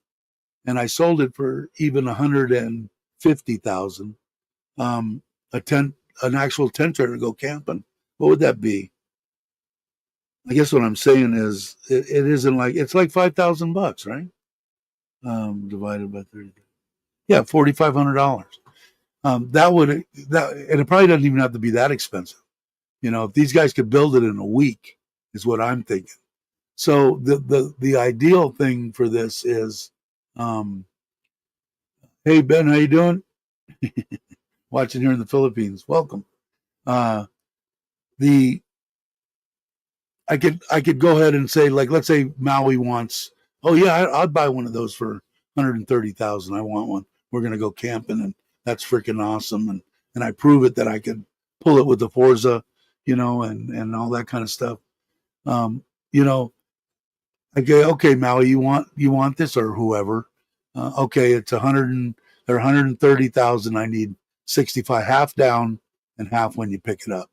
A: and I sold it for even 150,000, a tent, an actual tent trailer to go camping, what would that be? I guess what I'm saying is it isn't like, it's like 5,000 bucks, right? Divided by 30. Yeah, $4,500. And it probably doesn't even have to be that expensive. If these guys could build it in a week, is what I'm thinking. So the ideal thing for this is, hey Ben, how you doing? Watching here in the Philippines, welcome. The I could go ahead and say, like, let's say Maui wants, oh yeah, I'd buy one of those for 130,000. I want one. We're gonna go camping, and that's freaking awesome. And I prove it that I could pull it with the Forza, and all that kind of stuff. Um, you know, I go, okay, Maui, you want this, or whoever? Okay, it's 130,000. I need 65, half down and half when you pick it up.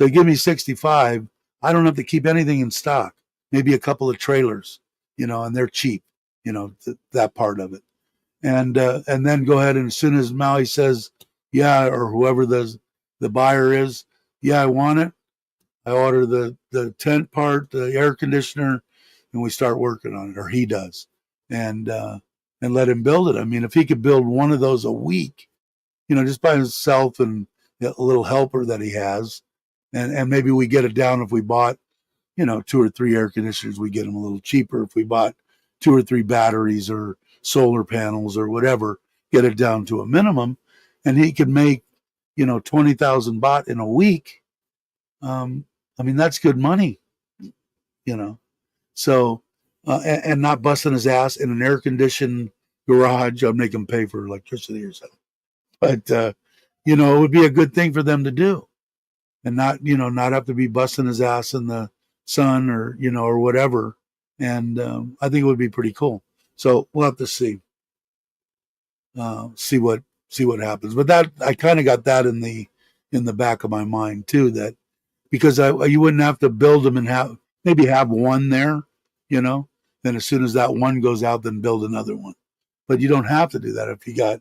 A: So give me 65. I don't have to keep anything in stock. Maybe a couple of trailers, and they're cheap. That part of it, and then go ahead, and as soon as Maui says, yeah, or whoever the buyer is, yeah, I want it. I order the tent part, the air conditioner, and we start working on it, or he does, and let him build it. I mean, if he could build one of those a week, just by himself and a little helper that he has, and maybe we get it down if we bought 2 or 3 air conditioners, we get them a little cheaper. If we bought 2 or 3 batteries or solar panels or whatever, get it down to a minimum, and he could make 20,000 baht in a week. I mean, that's good money, you know. So, and not busting his ass in an air conditioned garage. I'll make him pay for electricity or something. But it would be a good thing for them to do, and not have to be busting his ass in the sun or whatever. And I think it would be pretty cool. So we'll have to see what happens. But that I kind of got that in the back of my mind too. That because you wouldn't have to build them and have one there, you know. Then as soon as that one goes out, then build another one. But you don't have to do that if you got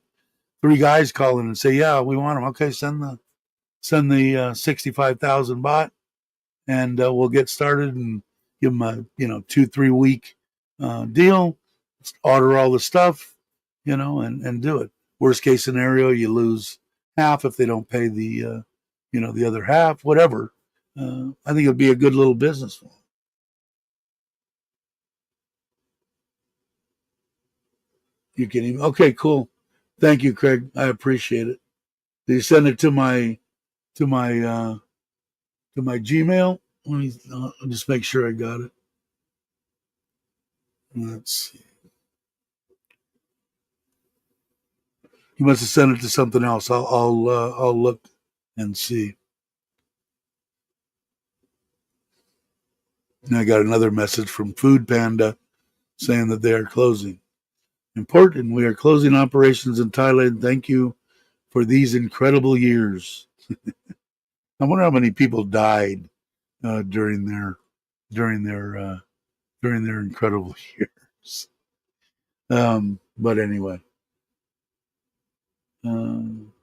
A: 3 guys calling and say, yeah, we want them. Okay, send the 65,000 baht, and we'll get started and give them a 2-3 week deal. Order all the stuff, and do it. Worst case scenario, you lose half if they don't pay the other half. Whatever. I think it'd be a good little business for them. You can even okay, cool. Thank you, Craig. I appreciate it. Did you send it to my to my uh, to my Gmail? Let me just make sure I got it. Let's see. You must have sent it to something else. I'll look and see. And I got another message from Food Panda saying that they are closing. Important. We are closing operations in Thailand. Thank you for these incredible years. I wonder how many people died during their during their during their incredible years. But anyway, um,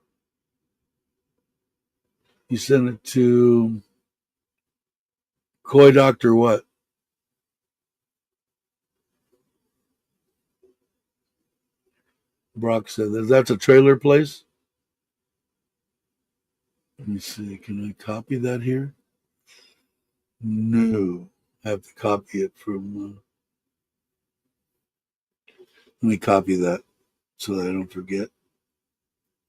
A: you sent it to Koi Doctor what? Brock said that's a trailer place. Let me see. Can I copy that here? No, I have to copy it from. Let me copy that so that I don't forget.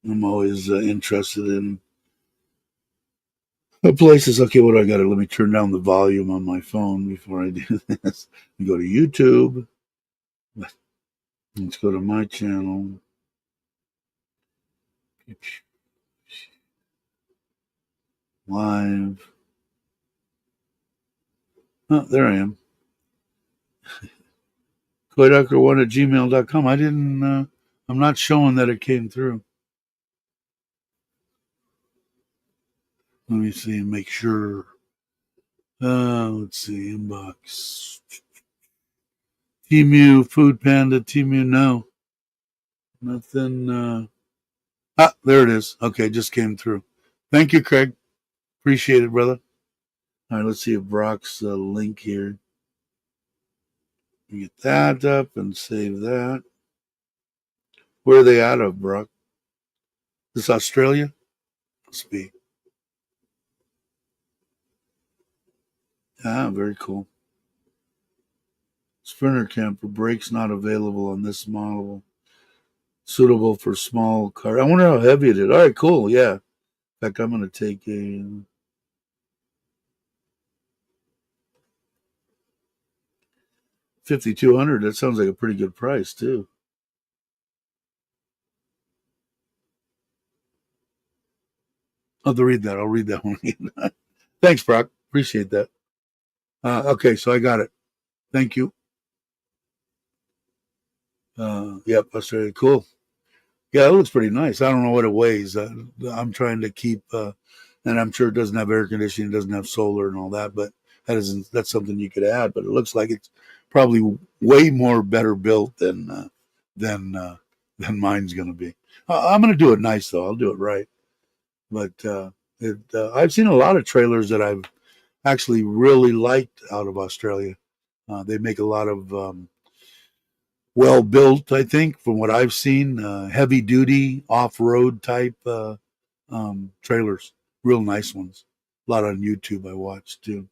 A: I'm always interested in places. Okay, what do I got? Let me turn down the volume on my phone before I do this. Go to YouTube. Let's go to my channel. Live. Oh, there I am. CoyDoctor1 at gmail.com. I didn't, I'm not showing that it came through. Let me see and make sure. Let's see, inbox. Temu, Food Panda, Temu, no. Nothing. There it is. Okay, just came through. Thank you, Craig. Appreciate it, brother. All right, let's see if Brock's link here. Get that up and save that. Where are they out of, Brock? This Australia? Must be. Very cool. Sprinter camper brakes not available on this model. Suitable for small car. I wonder how heavy it is. All right, cool. Yeah. In fact, I'm going to take a 5,200. That sounds like a pretty good price too. I'll have to read that. I'll read that one again. Thanks, Brock. Appreciate that. Okay, so I got it. Thank you. Yep, Australia. Cool. Yeah, it looks pretty nice. I don't know what it weighs. I'm trying to keep, and I'm sure it doesn't have air conditioning, it doesn't have solar and all that, but that's something you could add. But it looks like it's probably way more better built than than mine's going to be. I'm going to do it nice though. I'll do it right. But I've seen a lot of trailers that I've actually really liked out of Australia. They make a lot of well built, I think, from what I've seen, heavy duty off road type trailers, real nice ones. A lot on YouTube I watched too.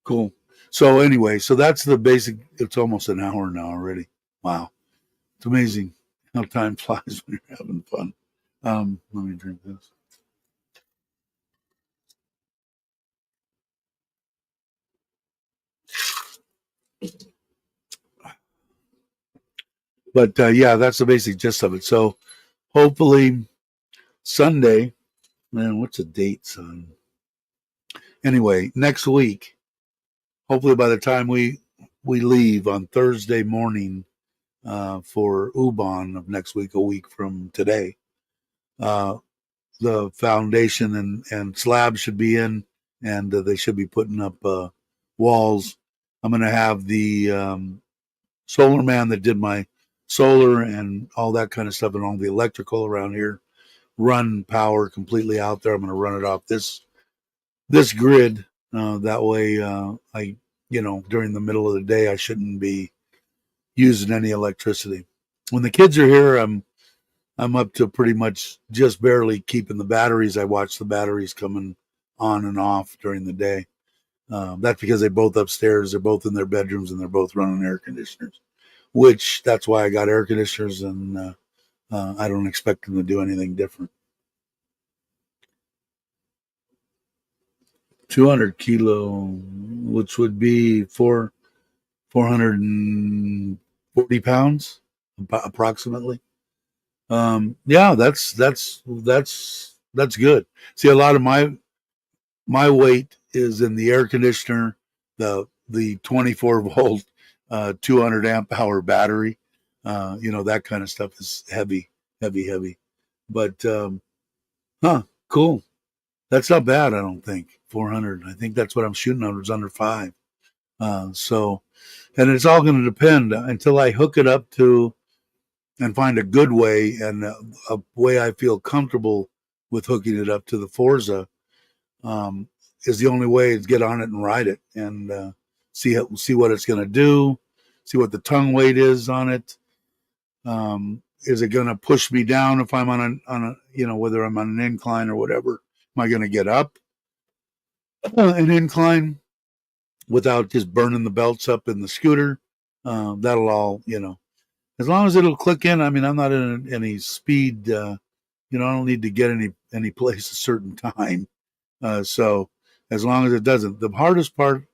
A: Cool. So anyway, so that's the basic. It's almost an hour now already. Wow, it's amazing how time flies when you're having fun. Let me drink this. But yeah, that's the basic gist of it. So hopefully Sunday. Man, what's the date, son? Anyway, next week. Hopefully by the time we leave on Thursday morning for Ubon of next week, a week from today, uh, the foundation and slabs should be in, and they should be putting up walls. I'm going to have the solar man that did my solar and all that kind of stuff and all the electrical around here run power completely out there. I'm going to run it off this grid. That way, I during the middle of the day, I shouldn't be using any electricity. When the kids are here, I'm up to pretty much just barely keeping the batteries. I watch the batteries coming on and off during the day. That's because they're both upstairs. They're both in their bedrooms and they're both running air conditioners, which that's why I got air conditioners and I don't expect them to do anything different. 200 kilo, which would be 440 pounds approximately. Yeah, that's good. See, a lot of my weight is in the air conditioner, the 24-volt 200 amp hour battery. That kind of stuff is heavy, heavy, heavy. But cool. That's not bad. I don't think 400. I think that's what I'm shooting on. It's under 5. So, and it's all going to depend until I hook it up to and find a good way and a way I feel comfortable with hooking it up to the Forza. Is the only way to get on it and ride it and see what it's going to do, see what the tongue weight is on it. Is it going to push me down if I'm on whether I'm on an incline or whatever? Am I going to get up an incline without just burning the belts up in the scooter? That'll all, as long as it'll click in. I mean, I'm not in any speed. I don't need to get any place a certain time. So as long as it doesn't, the hardest part,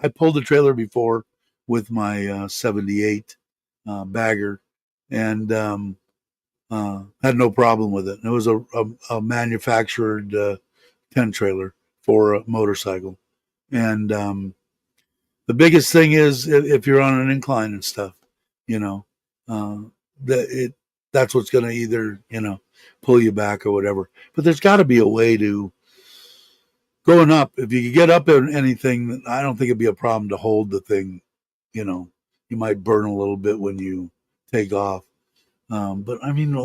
A: I pulled the trailer before with my 78 bagger and had no problem with it. It was a manufactured tent trailer for a motorcycle. And the biggest thing is if you're on an incline and stuff, you know, uh, that it that's what's going to either pull you back or whatever. But there's got to be a way to going up. If you could get up in anything, I don't think it'd be a problem to hold the thing. You know, you might burn a little bit when you take off. But I mean,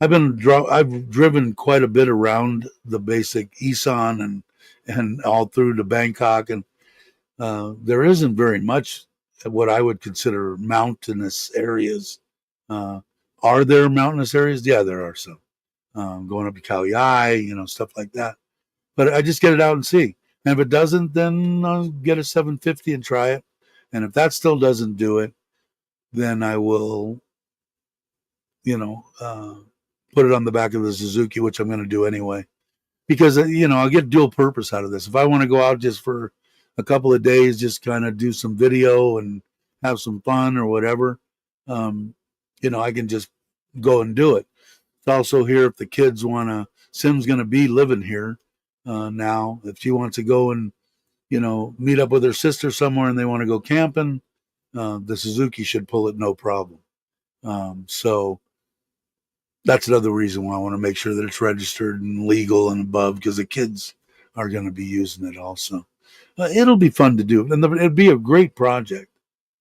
A: I've driven quite a bit around the basic Isan and all through to Bangkok, and there isn't very much what I would consider mountainous areas. Uh, are there mountainous areas? Yeah, there are some. Going up to Khao Yai, stuff like that. But I just get it out and see. And if it doesn't, then I'll get a 750 and try it. And if that still doesn't do it, then I will, you know, uh, put it on the back of the Suzuki, which I'm going to do anyway. Because, I'll get dual purpose out of this. If I want to go out just for a couple of days, just kind of do some video and have some fun or whatever, I can just go and do it. It's also here if the kids want to, Sim's going to be living here now. If she wants to go and, meet up with her sister somewhere and they want to go camping, the Suzuki should pull it no problem. So that's another reason why I want to make sure that it's registered and legal and above because the kids are going to be using it also. It'll be fun to do. And it'd be a great project.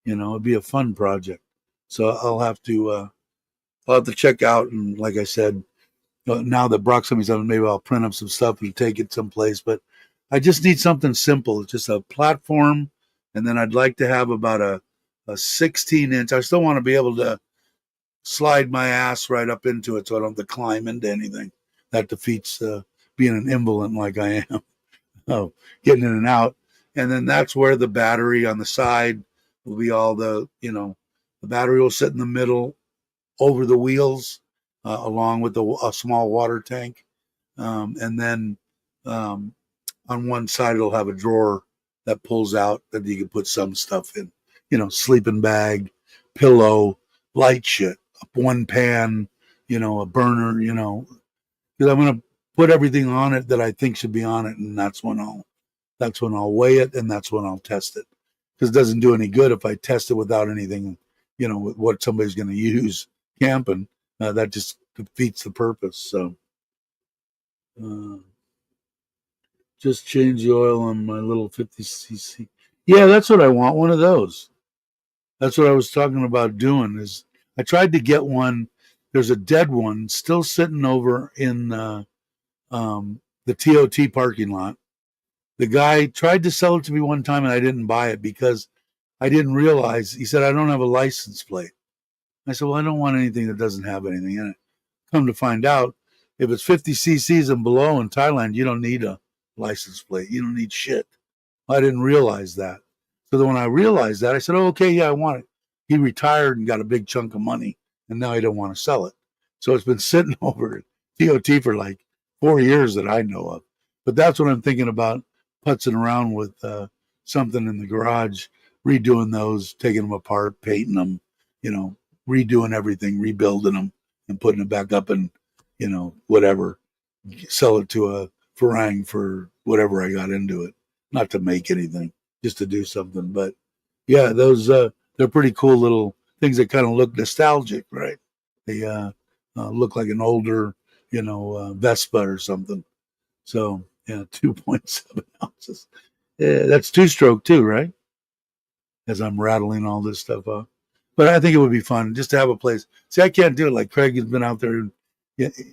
A: It'd be a fun project. So I'll have to check out. And like I said, now that proximity's on, maybe I'll print up some stuff and take it someplace. But I just need something simple. It's just a platform. And then I'd like to have about a 16 inch. I still want to be able to slide my ass right up into it so I don't have to climb into anything. That defeats being an invalid like I am. of getting in and out. And then that's where the battery on the side will be all the battery will sit in the middle over the wheels, along with a small water tank. And then um, on one side, it'll have a drawer that pulls out that you can put some stuff in, sleeping bag, pillow, light shit, one pan, a burner, because I'm going to put everything on it that I think should be on it. And that's when I'll weigh it, and that's when I'll test it. Because it doesn't do any good if I test it without anything, with what somebody's going to use camping. That just defeats the purpose. So, uh, just change the oil on my little 50cc. Yeah, that's what I want. One of those. That's what I was talking about doing. Is I tried to get one. There's a dead one still sitting over in the TOT parking lot. The guy tried to sell it to me one time, and I didn't buy it because I didn't realize. He said I don't have a license plate. I said, well, I don't want anything that doesn't have anything in it. Come to find out, if it's 50 cc's and below in Thailand, you don't need a license plate. You don't need shit. I didn't realize that. So then when I realized that, I said, oh, okay, yeah, I want it. He retired and got a big chunk of money, and now he don't want to sell it. So it's been sitting over at TOT for like 4 years that I know of. But that's what I'm thinking about, putzing around with something in the garage, redoing those, taking them apart, painting them, redoing everything, rebuilding them, and putting it back up and, whatever, sell it to a Farang for whatever I got into it. Not to make anything, just to do something. But yeah, those they're pretty cool little things that kind of look nostalgic, right? They look like an older, Vespa or something. So yeah, 2.7 ounces. Yeah, that's two-stroke too, right? As I'm rattling all this stuff off. But I think it would be fun just to have a place. See, I can't do it like Craig has been out there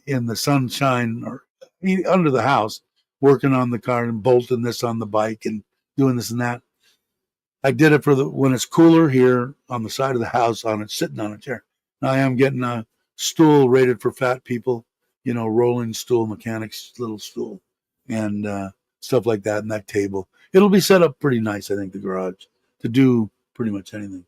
A: in the sunshine or under the house working on the car and bolting this on the bike and doing this and that. I did it for when it's cooler here on the side of the house on it, sitting on a chair. Now I am getting a stool rated for fat people, rolling stool, mechanics little stool, and stuff like that, and that table. It'll be set up pretty nice, I think, the garage to do pretty much anything.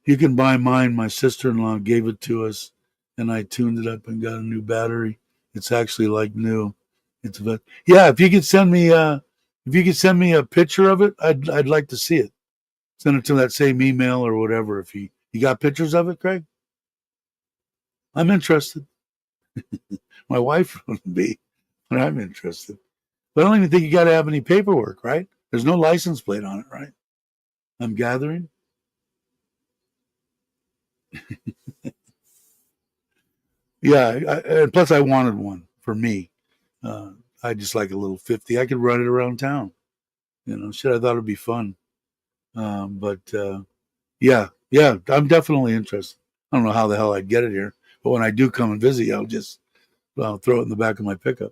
A: You can buy mine. My sister-in-law gave it to us, and I tuned it up and got a new battery. It's actually like new. Yeah. If you could send me a picture of it, I'd like to see it. Send it to that same email or whatever. If you got pictures of it, Craig, I'm interested. My wife wouldn't be, but I'm interested. But I don't even think you got to have any paperwork, right? There's no license plate on it, right? I'm gathering. Yeah, and plus I wanted one for me. I just like a little 50. I could run it around town. Shit, I thought it'd be fun. But yeah, I'm definitely interested. I don't know how the hell I'd get it here, but when I do come and visit, I'll just throw it in the back of my pickup.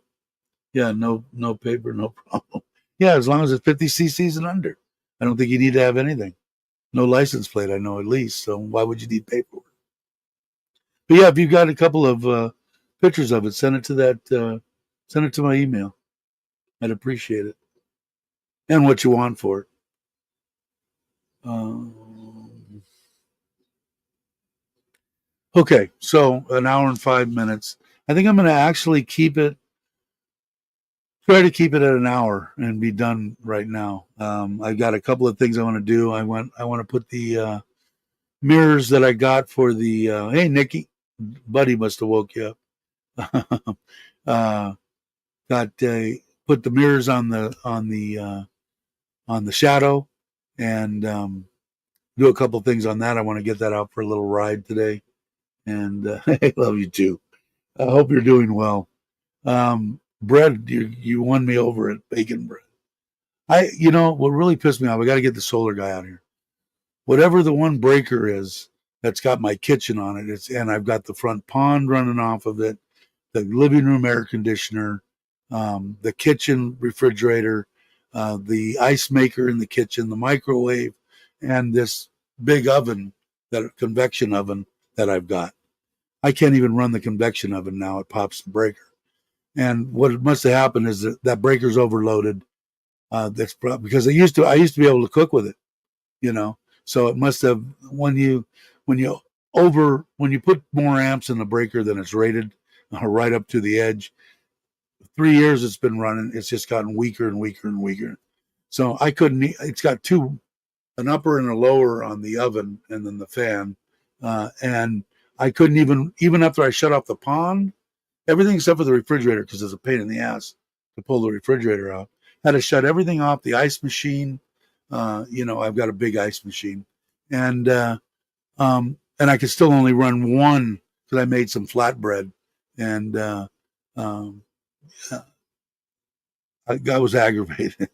A: Yeah, no paper, no problem. Yeah, as long as it's 50 cc's and under. I don't think you need to have anything. No license plate, I know at least. So why would you need paperwork? But yeah, if you've got a couple of pictures of it, send it to send it to my email. I'd appreciate it. And what you want for it. Okay, so an hour and 5 minutes. I think I'm going to actually try to keep it at an hour and be done right now. I've got a couple of things I want to do. I want to put the mirrors that I got for the. Hey, Nikki, Buddy must have woke you up. Got put the mirrors on the shadow and do a couple things on that. I want to get that out for a little ride today. And I love you too. I hope you're doing well. Bread, you won me over at bacon bread. What really pissed me off, I got to get the solar guy out here. Whatever the one breaker is that's got my kitchen on it, and I've got the front pond running off of it, the living room air conditioner, the kitchen refrigerator, the ice maker in the kitchen, the microwave, and this big oven, that convection oven that I've got. I can't even run the convection oven now. It pops the breaker. And what must have happened is that breaker's overloaded. That's because I used to be able to cook with it, you know. So it must have when you when you put more amps in the breaker than it's rated, right up to the edge. 3 years it's been running. It's just gotten weaker and weaker and weaker. So I couldn't. It's got two, an upper and a lower on the oven, and then the fan. And I couldn't even after I shut off the pond, everything except for the refrigerator because it's a pain in the ass to pull the refrigerator out. Had to shut everything off. The ice machine. I've got a big ice machine, and and I could still only run one because I made some flatbread, and um, I was aggravated.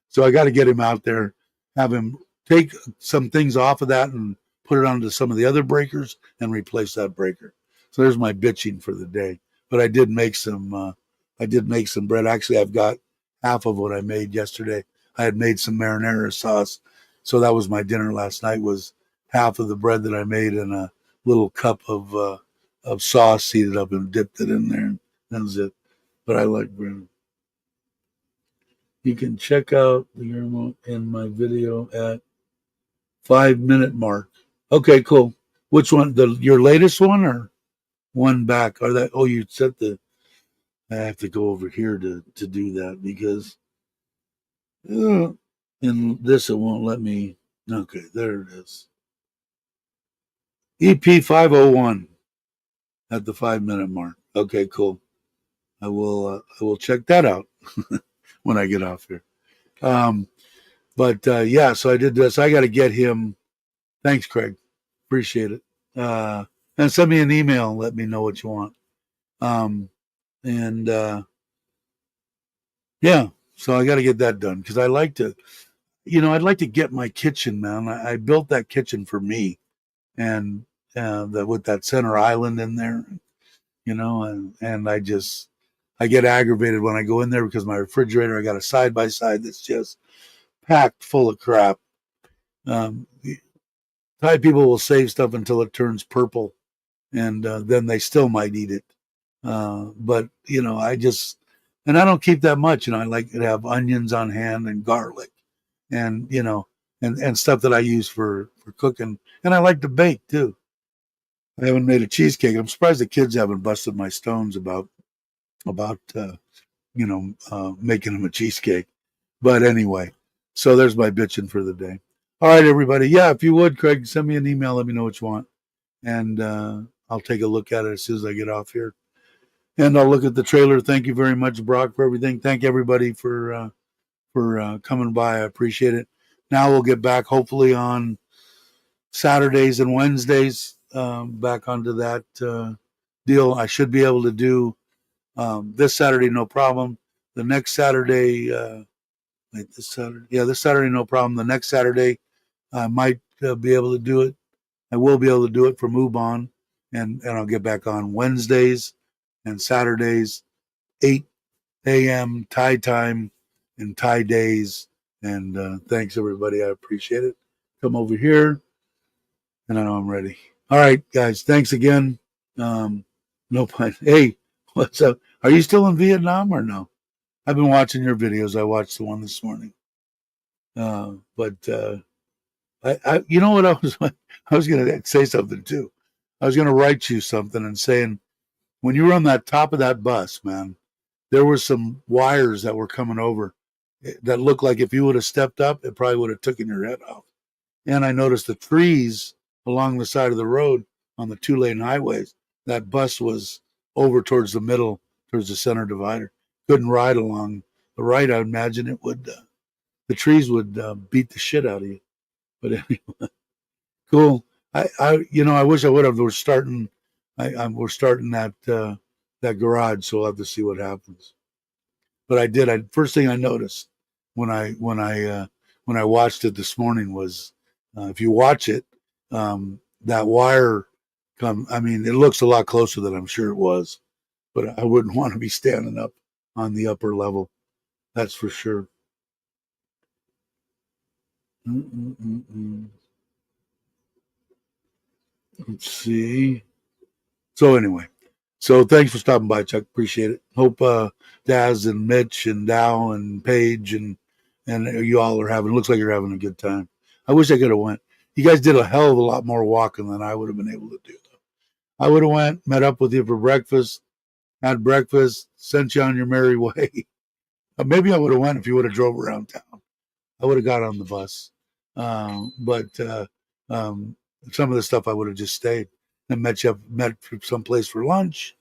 A: So I got to get him out there, have him take some things off of that and put it onto some of the other breakers and replace that breaker. So there's my bitching for the day. But I did make some. I did make some bread. Actually, I've got half of what I made yesterday. I had made some marinara sauce, so that was my dinner last night. Was half of the bread that I made in a little cup of sauce, heated up and dipped it in there. And that was it. But I like bread. You can check out the Guillermo in my video at 5 minute mark. Okay, cool. Which one? Your latest one or one back? Or that? Oh, you set the. I have to go over here to do that because in this it won't let me. Okay, there it is. EP 501 at the 5 minute mark. Okay, cool. I will check that out when I get off here. Um, but yeah, so I did this. I got to get him. Thanks, Craig. Appreciate it. And send me an email and let me know what you want. Um, and yeah, so I got to get that done because I like to, I'd like to get my kitchen, man. I built that kitchen for me, and with that center island in there, and I get aggravated when I go in there because my refrigerator, I got a side by side that's just packed full of crap. Um, Thai people will save stuff until it turns purple, and then they still might eat it. But and I don't keep that much. I like to have onions on hand and garlic, and and stuff that I use for cooking. And I like to bake too. I haven't made a cheesecake. I'm surprised the kids haven't busted my stones about making them a cheesecake. But anyway, so there's my bitching for the day. All right, everybody. Yeah, if you would, Craig, send me an email. Let me know what you want, and I'll take a look at it as soon as I get off here. And I'll look at the trailer. Thank you very much, Brock, for everything. Thank everybody for coming by. I appreciate it. Now we'll get back hopefully on Saturdays and Wednesdays. Back onto that deal. I should be able to do this Saturday, no problem. The next Saturday, this Saturday, yeah, this Saturday, no problem. The next Saturday, I might be able to do it. I will be able to do it for Mubon, and I'll get back on Wednesdays and Saturdays, 8 a.m. Thai time and Thai days. And thanks, everybody. I appreciate it. Come over here, and I know I'm ready. All right, guys. Thanks again. No pun. Hey, what's up? Are you still in Vietnam or no? I've been watching your videos. I watched the one this morning. But you know what I was, I was going to say something too. I was going to write you something and saying when you were on that top of that bus, man, there were some wires that were coming over that looked like if you would have stepped up, it probably would have taken your head off. And I noticed the trees along the side of the road on the 2 lane highways. That bus was over towards the middle, towards the center divider. Couldn't ride along the right. I imagine it would. The trees would beat the shit out of you. But anyway, cool. I wish I would have. We're starting. We're starting that garage, so we'll have to see what happens. But I did. First thing I noticed when I watched it this morning was if you watch it, that wire come. I mean, it looks a lot closer than I'm sure it was, but I wouldn't want to be standing up on the upper level. That's for sure. Mm-mm-mm-mm. Let's see. So anyway, So thanks for stopping by, Chuck. Appreciate it. Hope Daz and Mitch and Dow and Paige and you all are having. Looks like you're having a good time. I wish I could have went. You guys did a hell of a lot more walking than I would have been able to do. I would have went, met up with you for breakfast, had breakfast, sent you on your merry way. Maybe I would have went if you would have drove around town. I would have got on the bus, but um, some of the stuff I would have just stayed and met someplace for lunch,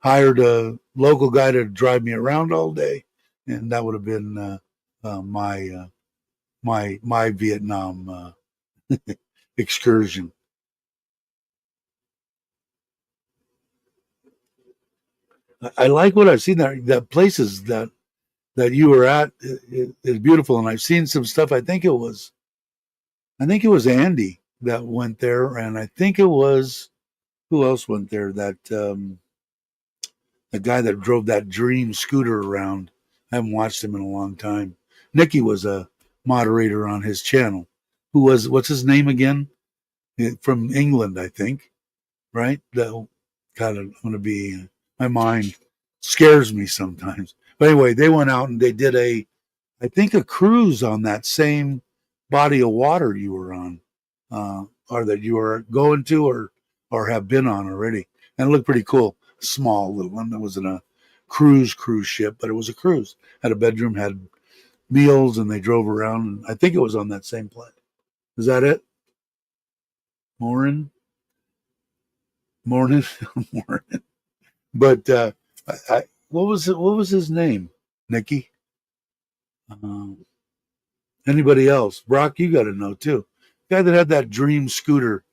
A: hired a local guy to drive me around all day, and that would have been my Vietnam excursion. I like what I've seen there. That places that you were at is beautiful, and I've seen some stuff. I think it was Andy that went there, and I think it was who else went there? That the guy that drove that dream scooter around. I haven't watched him in a long time. Nikki was a moderator on his channel. What's his name again? From England, I think. Right? That God, I'm gonna be. My mind scares me sometimes. But anyway, they went out and they did I think a cruise on that same body of water you were on, or that you were going to, or have been on already, and it looked pretty cool. Small little one. That wasn't a cruise ship, but it was a cruise. Had a bedroom, had meals, and they drove around. And I think it was on that same plane. Is that it? Morin, morning, morning. But what was it? What was his name? Nikki. Um, Anybody else? Brock, you got to know too. Guy that had that dream scooter,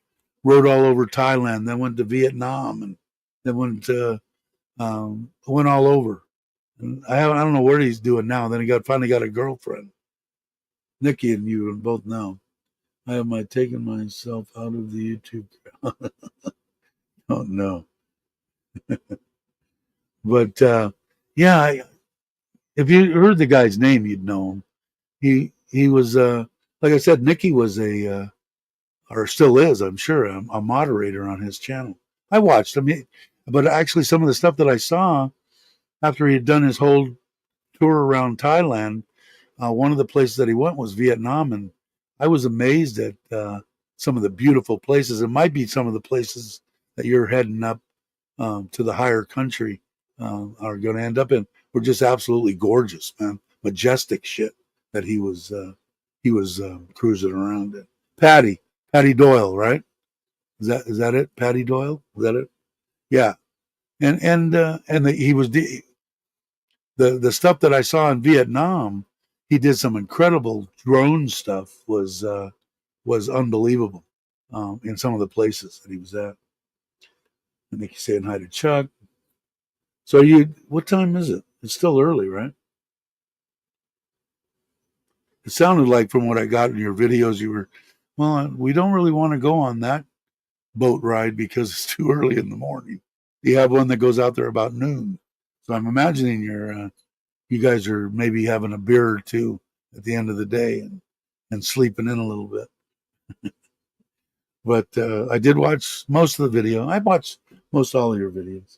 A: rode all over Thailand, then went to Vietnam, and then went all over. And I don't know what he's doing now. Then he finally got a girlfriend. Nikki and you both know. I have taken myself out of the YouTube. Oh no. But yeah, if you heard the guy's name, you'd know him. He was like I said, Nikki was or still is, I'm sure, a moderator on his channel. I watched him, but actually, some of the stuff that I saw after he had done his whole tour around Thailand, one of the places that he went was Vietnam, and I was amazed at some of the beautiful places. It might be some of the places that you're heading up to the higher country are going to end up in. Were just absolutely gorgeous, man, majestic shit that he was cruising around in. Patty Doyle, right? Is that it? Patty Doyle? Is that it? Yeah. He was the stuff that I saw in Vietnam. He did some incredible drone stuff. Was unbelievable in some of the places that he was at. I think he's saying hi to Chuck. So what time is it? It's still early, right? It sounded like from what I got in your videos, we don't really want to go on that boat ride because it's too early in the morning. You have one that goes out there about noon. So I'm imagining you guys are maybe having a beer or two at the end of the day and sleeping in a little bit. But I did watch most of the video. I watched most all of your videos,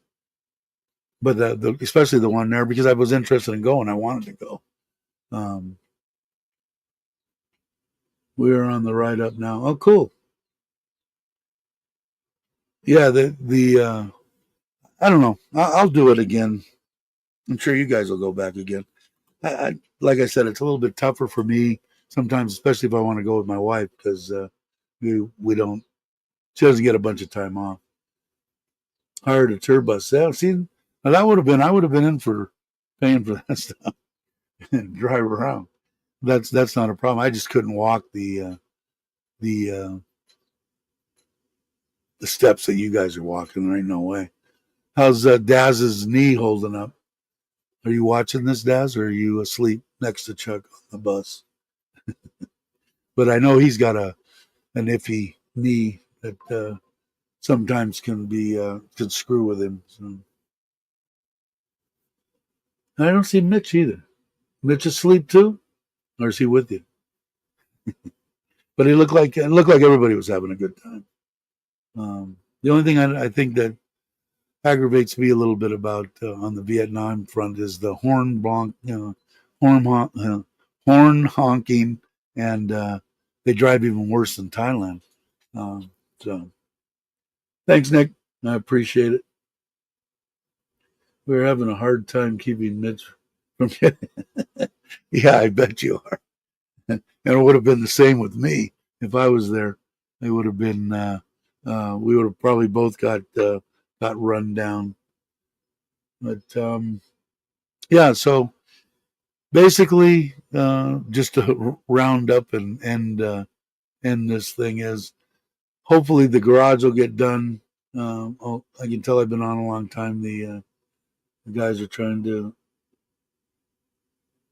A: but especially the one there because I was interested in going. I wanted to go. We're on the ride up now. Oh, cool. Yeah, the I don't know. I'll do it again. I'm sure you guys will go back again. Like I said, it's a little bit tougher for me sometimes, especially if I want to go with my wife because we don't. She doesn't get a bunch of time off. Hired a tour bus. Yeah, see, now that would have been. I would have been in for paying for that stuff and drive around. That's not a problem. I just couldn't walk the uh, the steps that you guys are walking. There ain't no way. How's Daz's knee holding up? Are you watching this, Daz, or are you asleep next to Chuck on the bus? But I know he's got an iffy knee that sometimes can screw with him. So. I don't see Mitch either. Mitch asleep too, or is he with you? But it looked like everybody was having a good time. The only thing I think that aggravates me a little bit about on the Vietnam front is the horn honking, and they drive even worse than Thailand. So, thanks, Nick. I appreciate it. We're having a hard time keeping Mitch from getting. Yeah, I bet you are. And it would have been the same with me if I was there. It would have been. We would have probably both got run down. But yeah, so basically, just to round up and end this thing is hopefully the garage will get done. I can tell I've been on a long time. The guys are trying to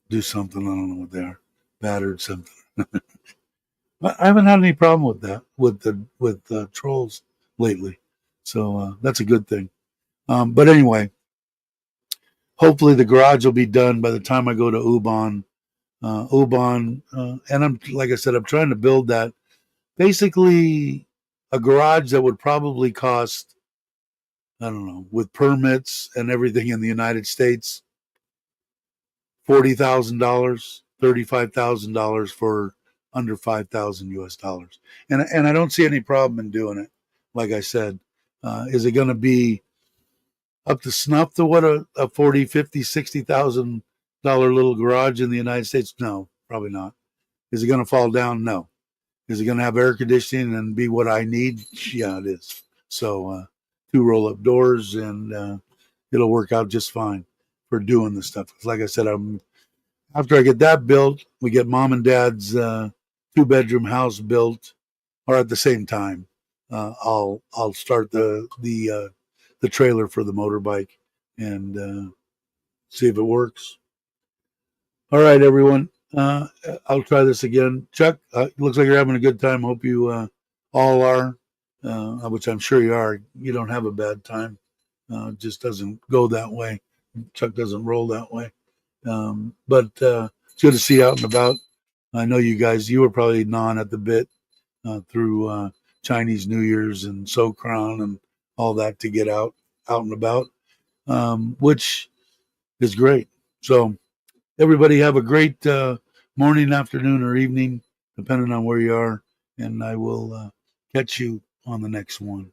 A: do something. I don't know what they are. Battered something. I haven't had any problem with that with trolls lately, so that's a good thing. But anyway, hopefully the garage will be done by the time I go to Ubon. And I'm like I said, I'm trying to build that basically a garage that would probably cost, I don't know, with permits and everything in the United States, $40,000, $35,000 for under 5,000 US dollars. And I don't see any problem in doing it. Like I said, is it going to be up to snuff to what a 40, 50, $60,000 little garage in the United States? No, probably not. Is it going to fall down? No. Is it going to have air conditioning and be what I need? Yeah, it is. So 2 roll-up doors, and it'll work out just fine for doing this stuff. Like I said, after I get that built, we get mom and dad's 2-bedroom house built, or at the same time, I'll start the trailer for the motorbike and see if it works. All right, everyone. I'll try this again. Chuck, looks like you're having a good time. Hope you all are, which I'm sure you are. You don't have a bad time. It just doesn't go that way. Chuck doesn't roll that way. But it's good to see you out and about. I know you were probably gnawing at the bit through Chinese New Year's and Sokran and all that to get out and about, which is great. So everybody have a great morning, afternoon, or evening, depending on where you are. And I will catch you on the next one.